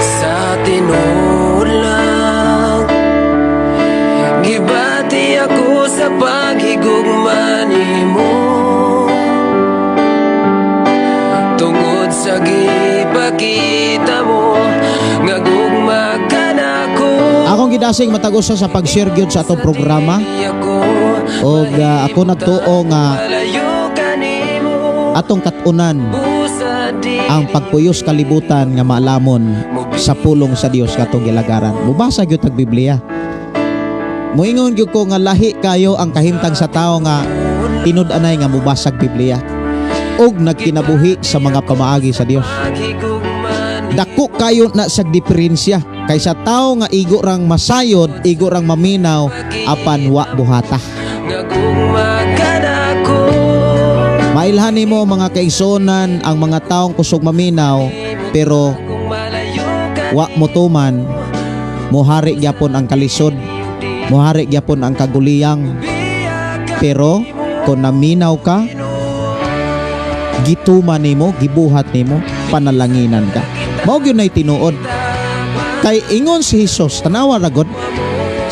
[SPEAKER 5] Sa tinuod lang gibati ako sa paghigugma nimo, tungod sa gipakita mo nga gugma ka nako.
[SPEAKER 3] Akong gidasing matag-usa sa pag-share gyud sa atong programa og ako nagtuo nga atong kat-unan ang pagpuyos kalibutan nga maalamon sa pulong sa Dios katong gilagaran. Mubasa gyud tag Biblia. Moingon gyud ko nga lahi kayo ang kahimtang sa tao nga tinud-anay nga mubasag Biblia og nagkinabuhi sa mga pamaagi sa Dios. Dako kayo na sa diferensya kaysa tao nga igo rang masayod, igo rang maminaw apan wa buhata. Mailhan nimo mga kaigsonan ang mga taong kusog maminaw pero wa motuman, mohari gyapon ang kalisod, mohari gyapon ang kaguliyang. Pero kung naminaw ka, gituman nimo, gibuhat nimo, panalanginan ka. Mao gyud nay tinuod. Kay ingon si Hesus, tanawa ra gud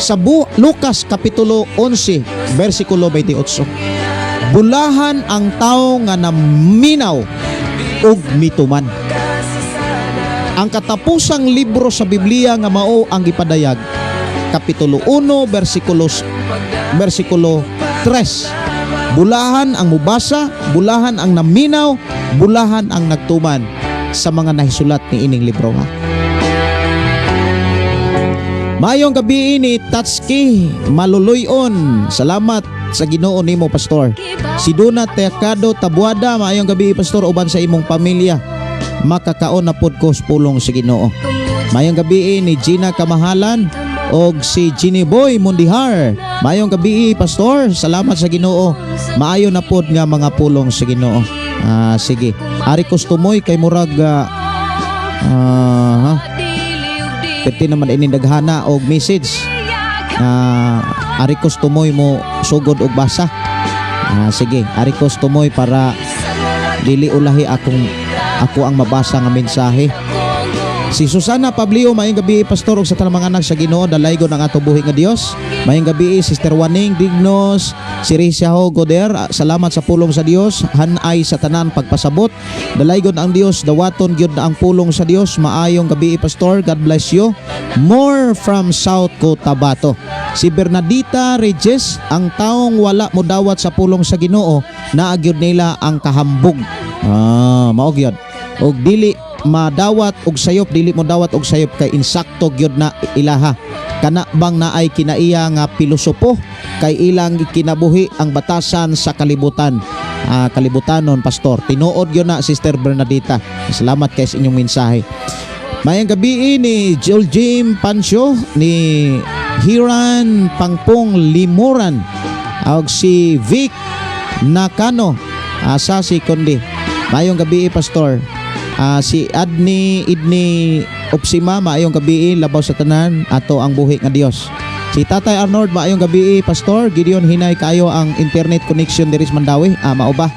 [SPEAKER 3] sa Lucas kapitulo 11 bersikulo 28. Bulahan ang tao nga naminaw ug mituman. Ang katapusang libro sa Biblia nga mao ang gipadayag kapitulo 1 bersikulo 3. Bulahan ang mubasa, bulahan ang naminaw, bulahan ang nagtuman sa mga nahisulat ni ining libro ha. Mayong gabi ni Tatski Maluluyon. Salamat sa Ginoo nimo Pastor. Si Duna Teacado Tabuada, mayong gabi Pastor uban sa imong pamilya. Makakaon na pod ko sa pulong sa Ginoo. Mayong gabi ni Gina Kamahalan og si Ginny Boy Mundihar. Mayong gabi Pastor, salamat sa Ginoo. Maayo na pod nga mga pulong sa Ginoo. Sige. Ari kustomoy kay murag pwede naman inindaghana og message. Ari kustomoy mo sugod og basa. Sige, ari kustomoy para dili ulahi ako ang mabasa nga mensahe. Si Susana Pablio, mayong gabi Pastor ug sa tanang mga anak sa Ginoo, dalaygon ang ato buhi nga Dios. Mayong gabi Sister Waning Dignos, si Risiaho Goder, salamat sa pulong sa Dios, hanay sa tanan pagpasabot. Dalaygon ang Dios, dawaton gyud ang pulong sa Dios. Maayong gabi Pastor, God bless you. More from South Cotabato. Si Bernadita Regis, ang taong wala mo dawat sa pulong sa Ginoo, naagyod nila ang kahambog. Mao gyud. Og dili madawat og sayop, dili mo dawat og sayop kay insakto gyud na ilaha. Kana bang naay kinaiya nga pilosopo kay ilang kinabuhi ang batasan sa kalibutan. Kalibutanon Pastor. Tinuod gyud na Sister Bernadita. Salamat kay sa inyong mensahe. Mayang gabi ni Joel Jim Pancho, ni Hiran Pangpong Limuran, og si Vic Nakano, sa si Kundi. Mayong gabi Pastor. Si Idni Opsima, maayong gabi labaw sa tanan ato ang buhi nga Dios. Si Tatay Arnold, maayong gabi Pastor. Gideon hinay kayo ang internet connection diri sa Mandawi. Mao ba?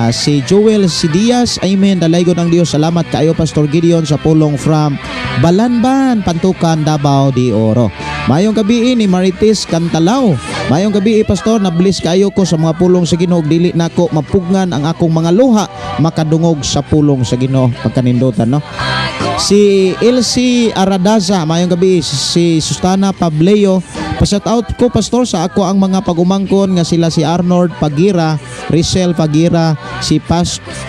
[SPEAKER 3] Si Joel Sidias, amen. Dalaygon ang Dios. Salamat kaayo Pastor Gideon sa pulong from Balanban, Pantukan, Davao de Oro. Mayong gabi ni Marites Cantalaw. Mayong gabi Pastor, nabliss kaayo ko sa mga pulong sa Ginoo. Dili nako mapugnan ang akong mga luha makadungog sa pulong sa Ginoo pagkanindutan, no? Si Elsie Aradaza, mayong gabi. Si Sustana Pableo, pa-shout out ko Pastor sa ako ang mga pagumangkon nga sila si Arnold Pagira, Rizal Pagira, si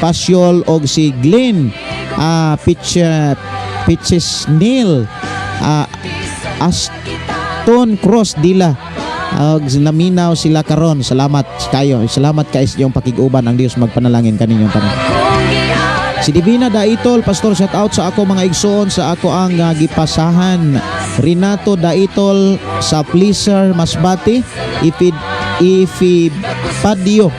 [SPEAKER 3] Pasyol og si Glenn Pitches Neil, Aston Cross Dila, naminaw sila karon. Salamat kayo. Salamat kay yung pakiguban. Ang Dios magpanalangin kaninyong tanan. Si Divina Daitol, Pastor, shout out sa ako mga igsoon sa ako ang gipasahan. Renato Daitol sa Pleaser Masbati, Ifipadio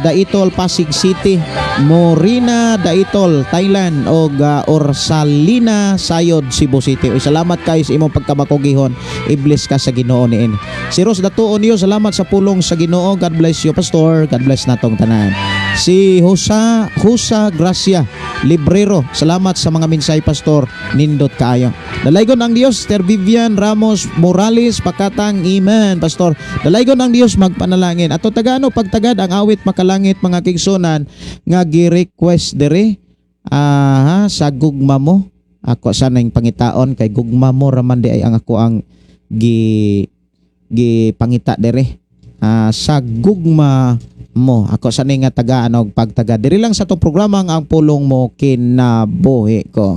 [SPEAKER 3] Daitol Pasig City, Morina Daitol Thailand og Orsalina Sayod Cebu City. Salamat kay sa imong pagkamakugihon. I-bless ka sa Ginoo niini. Si Ros Datuon niyo, salamat sa pulong sa Ginoo. God bless you Pastor. God bless natong tanan. Si Husa Gracia Librero, salamat sa mga minsay Pastor. Nindot kaayo. Dalaygon ang Dios. Ter Vivian Ramos Morales Pakatang, amen Pastor. Dalaygon ang Dios magpanalangin. Ato tagano pagtagad ang awit makalangit mga kigsunan nga gi-request dere sa gugma mo. Ako sana yung pangitaon kay gugma mo raman di ay ang ako ang gi pangita dere sa gugma mo. Ako sana nga tagaan og pagtaga diri lang sa tong programa ang pulong mo kinabuhi ko.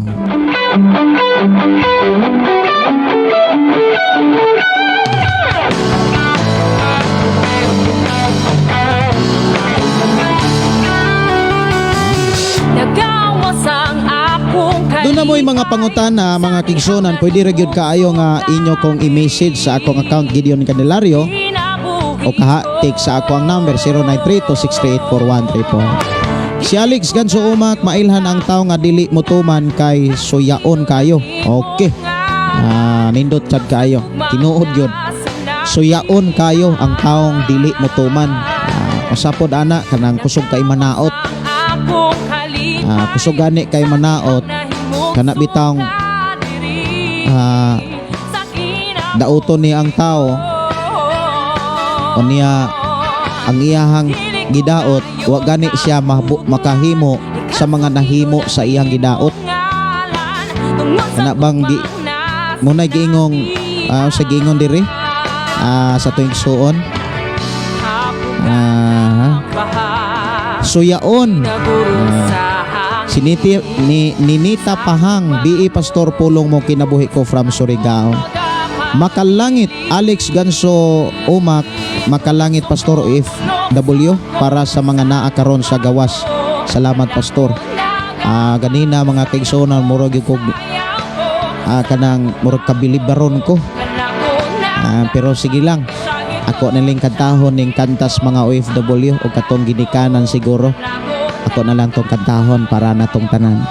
[SPEAKER 3] Doon na mo'y mga pangutana, mga kigsonan, pwede ragyod kaayo nga inyo kong i-message sa akong account Gideon Candelario o kahatik sa ako ang number 0932-638-4134. Si Alex Ganso Umak, mailhan ang tao nga dili motuman kay suyaon kayo. Okay. Nindot chad kayo. Tinuod yun. Suyaon kayo ang taong dili motuman. Usapod ana kanang kusog kay manaot. Kusog gani kay manaot. Kana bitang dauton ni ang tao o niya ang iyahang gidaot, wa gani siya makahimo sa mga nahimo sa iyang gidaot. Kana bang muna giingong sa giingon diri sa tuwing suon suyaon. Siniti ni Ninita Pahang, BE Pastor pulong mo kinabuhi ko from Surigao. Makalangit Alex Ganso Umak, makalangit Pastor OFW para sa mga naa karon sa gawas. Salamat Pastor. Ganina mga kaigsonan murag ko kanang murag kabilibaron ko. Pero sige lang. Ako niling kantahon ning kantas mga OFW o katong ginikanan siguro. Ako na lang tong kantahon para natong tanan.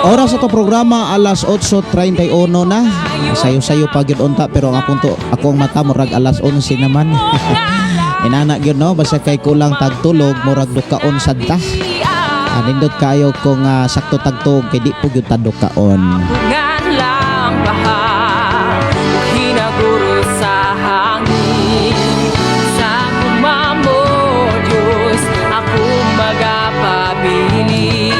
[SPEAKER 3] Oras sa to programa alas 8:31 na. Sayo-sayo pa gyud unta pero ang akong mata murag alas 11 naman. Inana gyud no basta kay kulang tagtulog murag dukaon sadta. Nindot kayo kung sakto tagtog kay di po gyud tadukaon.
[SPEAKER 4] Hinaguro sa hangin sa kumamo Diyos ako magapabili.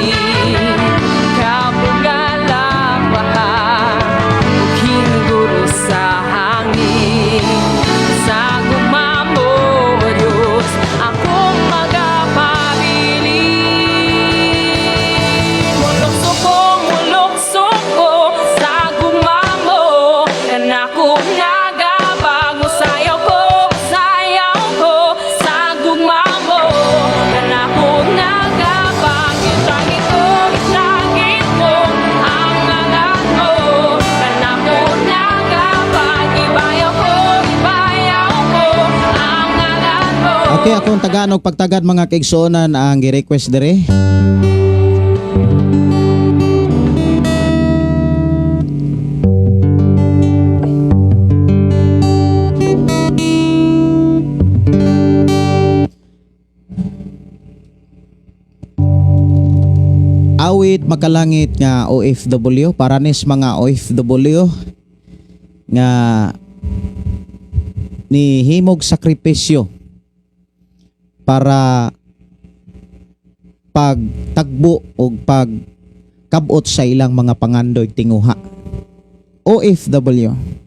[SPEAKER 4] Mulok soko sa gumamo
[SPEAKER 3] Okay, akong Tagalog pagtagad mga kaigsuonan ang gi-request dire. Awit makalangit nga OFW para nis mga OFW nga ni himog sakripisyo para pagtagbo o pagkabot sa ilang mga pangandoy tinguha. OFW.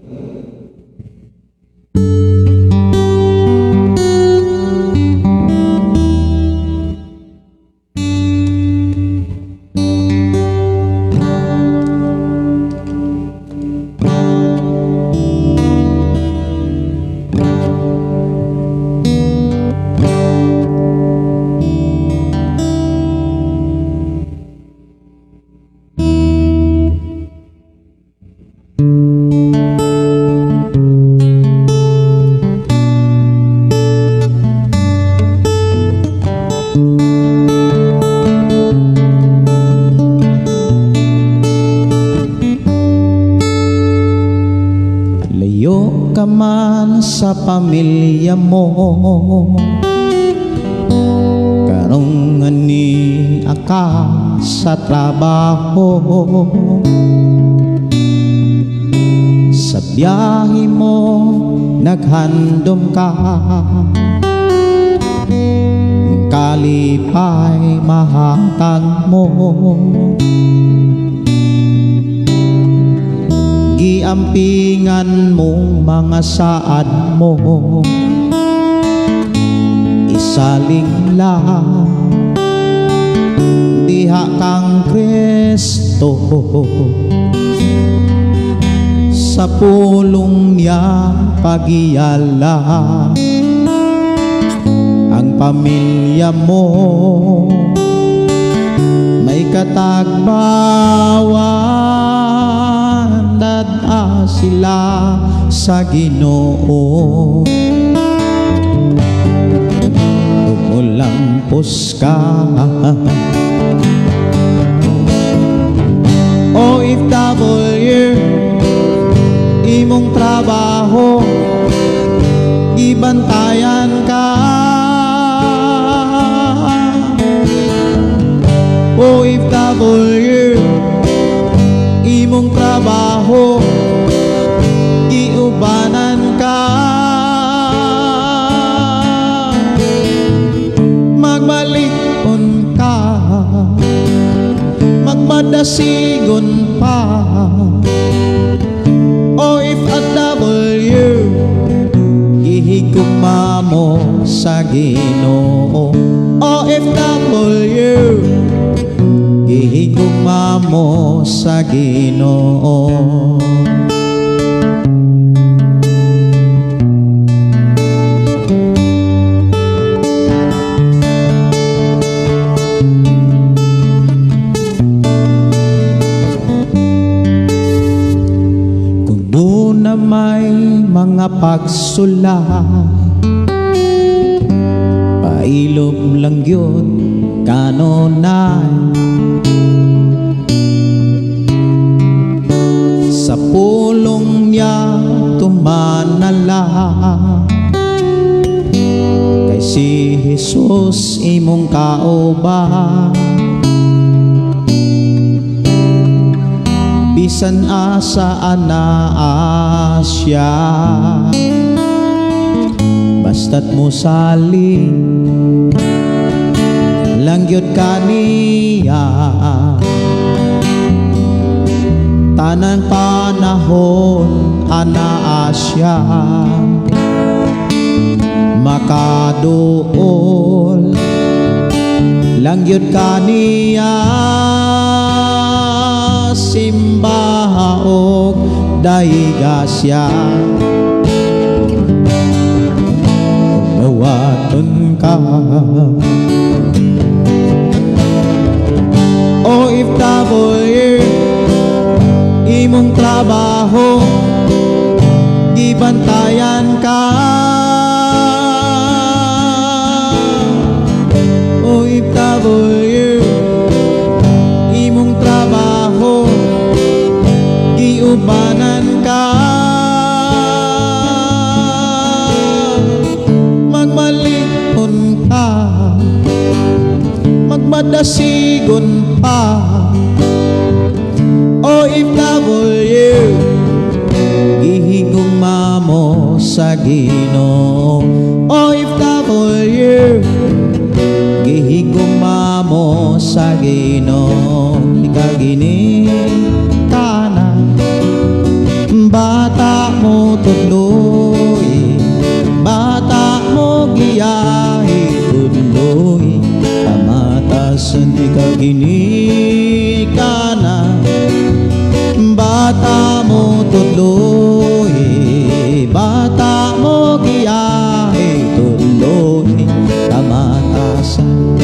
[SPEAKER 3] Layo ka man sa pamilya mo, karong ni aka sa trabaho, sa biyahe mo naghandom ka, kalipay mahatag mo, giampingan mong mga saad mo, isaling lang diha kang Kristo, sa pulong niya pagiyala ang pamilya mo, may katagbawan dada sila sa Ginoo. Umulampos ka OFW, imong trabaho ibantayan ka, OFW, imong trabaho iubanan ka, magbalikon ka, magmadasigon pa, OFW, gihigugma mo sa Ginoo, OFW, gihigugma mo sa Ginoo. Kung doon na may mga pagsulat, pailob lang yun kanunay, sa pulong niya tumanala, kay si Jesus imong kauban, bisan asa anaa siya, basta't musali lang yun kaniya, tanang panahon anaa siya, makaduol lang yun kaniya, simbahaog daiga siya, mawaton ka, OFW, imong trabaho gibantayan ka, sigon pa OFW gihigugma mo sa Ginoo OFW gihigugma mo sa Ginoo ikagini kana bata mo tudloy bata mo giyahi tudloy kamatasan ikagini kana bata mo tudloy bata mo giyahi tudloy kamatasan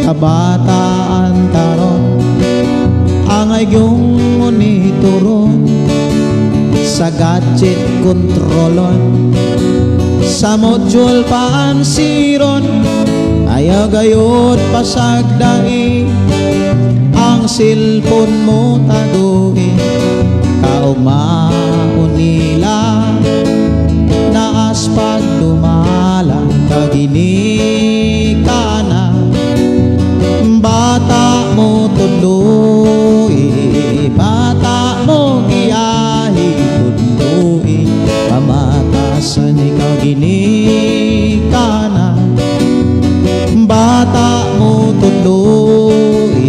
[SPEAKER 3] kabataan karon angay yung monitoron sa gadget kontrolon sa module paansiron ayaw gayot pasagdai ang cellphone mo taguin kaumaon nila naas pagdumalang kagini kana bata mo tudloy bata mo giyahi tudloy pamatasan ikaw gini kana bata mo tudloy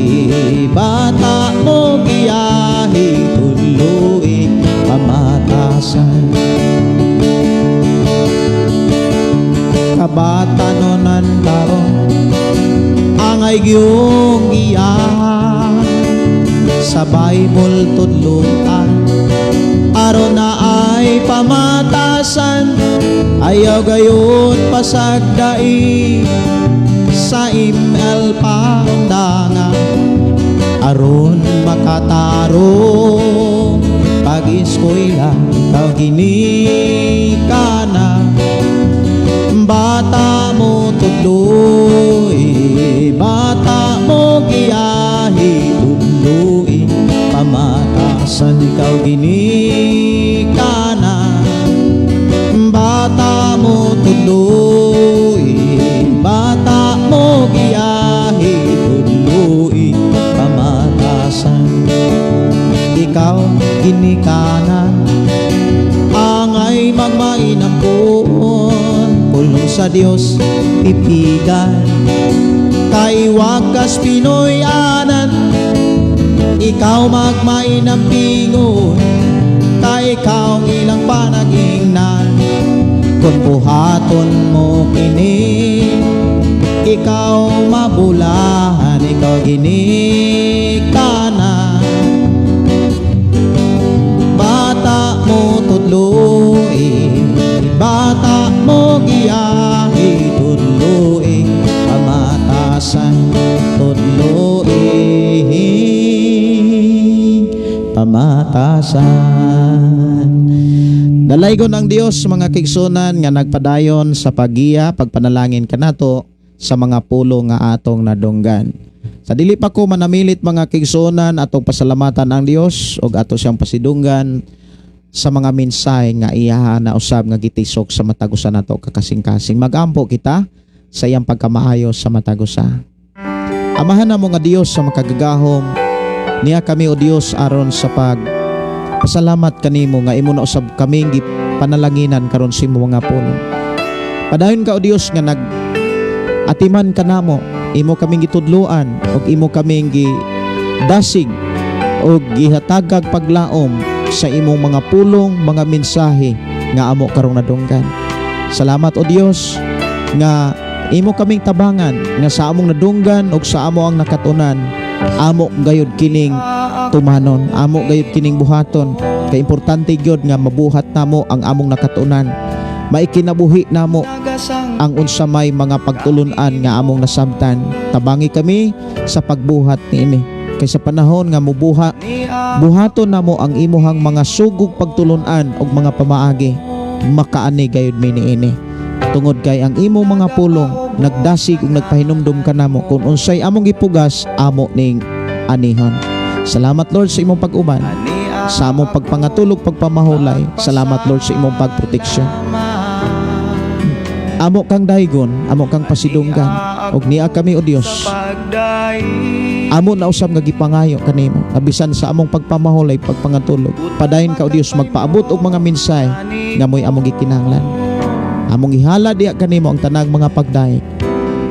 [SPEAKER 3] bata mo giyahi tudloy pamatasan kabatanon karon angay gyung iyahan sa Bible tudluan aron na ay pamatasan ayaw gayon pasagdai sa email pandangan aron makatarong pag-eskwela ikaw gini kana bata mo tudloy bata mo giyahi tudloy pamatasan ikaw gini kana bata mo tudloy bata mo giyahi tudloy pamatasan ikaw gini kana angay magmainam pulong sa Dios ipigan kay wakas Pinoy anan ikaw magmainam pingon kay ikaw ilang panagingnan kung buhaton mo kini ikaw mabulahan ikaw gini kana bata mo tudloy bata mo giyahi tudloy pamatasan tudloy pamatasan dalaygon ang Dios mga kigsunan nga nagpadayon sa pagiya pagpanalangin kanato sa mga pulo nga atong nadunggan sa dili pa ko manamilit mga kigsunan atong pasalamatan ang Dios ug ato siyang pasidunggan sa mga mensahe nga iyaha na usab nga gitisok sa matagusa nato kakasing-kasing magampo kita sa iyang pagkamaayo sa matagusa. Amahan namo nga Dios sa makagagahom niya kami o Dios aron sa pag pasalamat kanimo nga imo na usab kaming gipanalanginan karon sa imo mga pulo. Padayon ka o Dios nga nag atiman kanamo imo kaming gitudloan ug imo kaming gidasig ug gihatagag paglaom sa imong mga pulong, mga mensahe nga amo karong nadunggan. Salamat o Dios nga imo kaming tabangan nga sa among nadunggan ug sa amo ang nakatunan amo gayud kining tumanon, amo gayud kining buhaton. Kay importante gyud nga mabuhat namo ang among nakatunan. Maikinabuhi namo ang unsa may mga pagtulunan nga among nasabtan. Tabangi kami sa pagbuhat niini. Kay sa panahon nga buhaton namo ang imuhang mga sugog pagtulunan og mga pamaagi makaani gayud mi niini tungod kay ang imo mga pulong nagdasig ug nagpahinumdum kanamo kung unsay among gipugas amo ning anihon. Salamat Lord sa imong pag-uban, sa among pagpangatulog pagpamahulay. Salamat Lord sa imong pagproteksyon. Amo kang daygon, amo kang pasidunggan, og niya kami o Dios. Amo na usab nga gipangayo kanimo, abisan sa among pagpamahulay, pagpangatulog. Padayon ka o Dios magpaabot og mga mensahe nga mo'y among gikinahanglan. Among ihala diya kanimo ang tanang mga pagdaig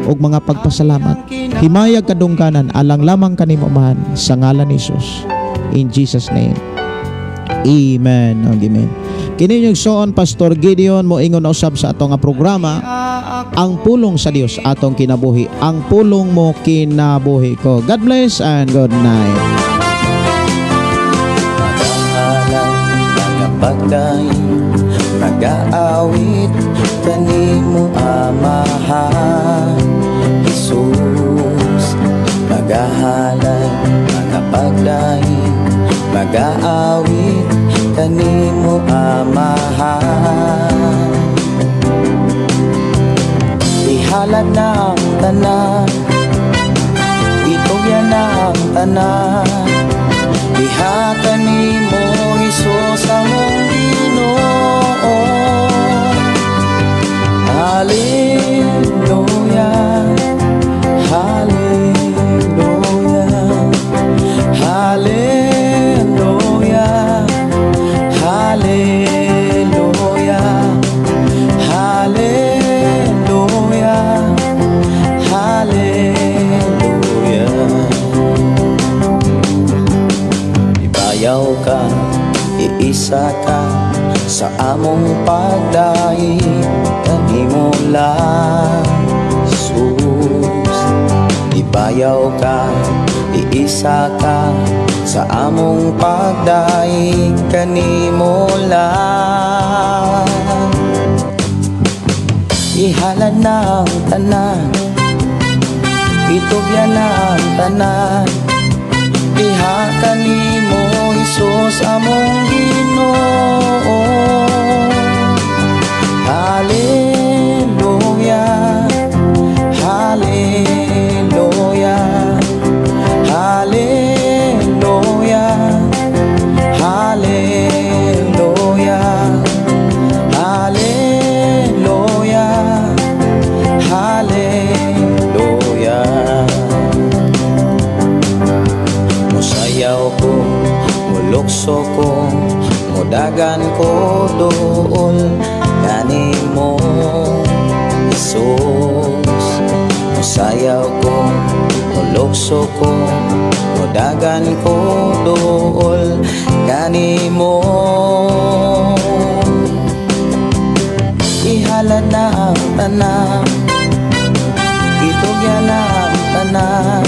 [SPEAKER 3] og mga pagpasalamat. Himayag kadungganan alang lamang kanimo man sa ngalan ni Jesus. In Jesus name. Amen. Amen. Kini yung soon Pastor Gideon mo ingon na usab sa atong nga programa, ang pulong sa Dios atong kinabuhi. Ang pulong mo kinabuhi ko. God bless and good night.
[SPEAKER 2] Mag-aawit kanimo amahan Jesus, magahalan mga pagdaing, mag-aawit kanimo amahan. Ihalad na ang tanan, itugyan na ang tanan, diha kanimo Jesus among Ginoo. Hallelujah, hallelujah, hallelujah, hallelujah, hallelujah, hallelujah. Ibayaw ka, iisa ka sa among pagdaig, kanimo lang Jesus. Ibayaw ka, iisa ka sa among pagdaig, kanimo lang. Ihalad na ang tanan, itugyan na ang tanan, diha kanimo Jesus among Ginoo. Hallelujah, hallelujah, hallelujah, hallelujah, hallelujah, hallelujah. Musayaw ko, mulukso ko, mudagan ko doon kanimo Jesus. Musayaw ko, mulukso ko, mudagan ko doon kanimo. Ihalad na ang tanan, itugyan na ang tanan,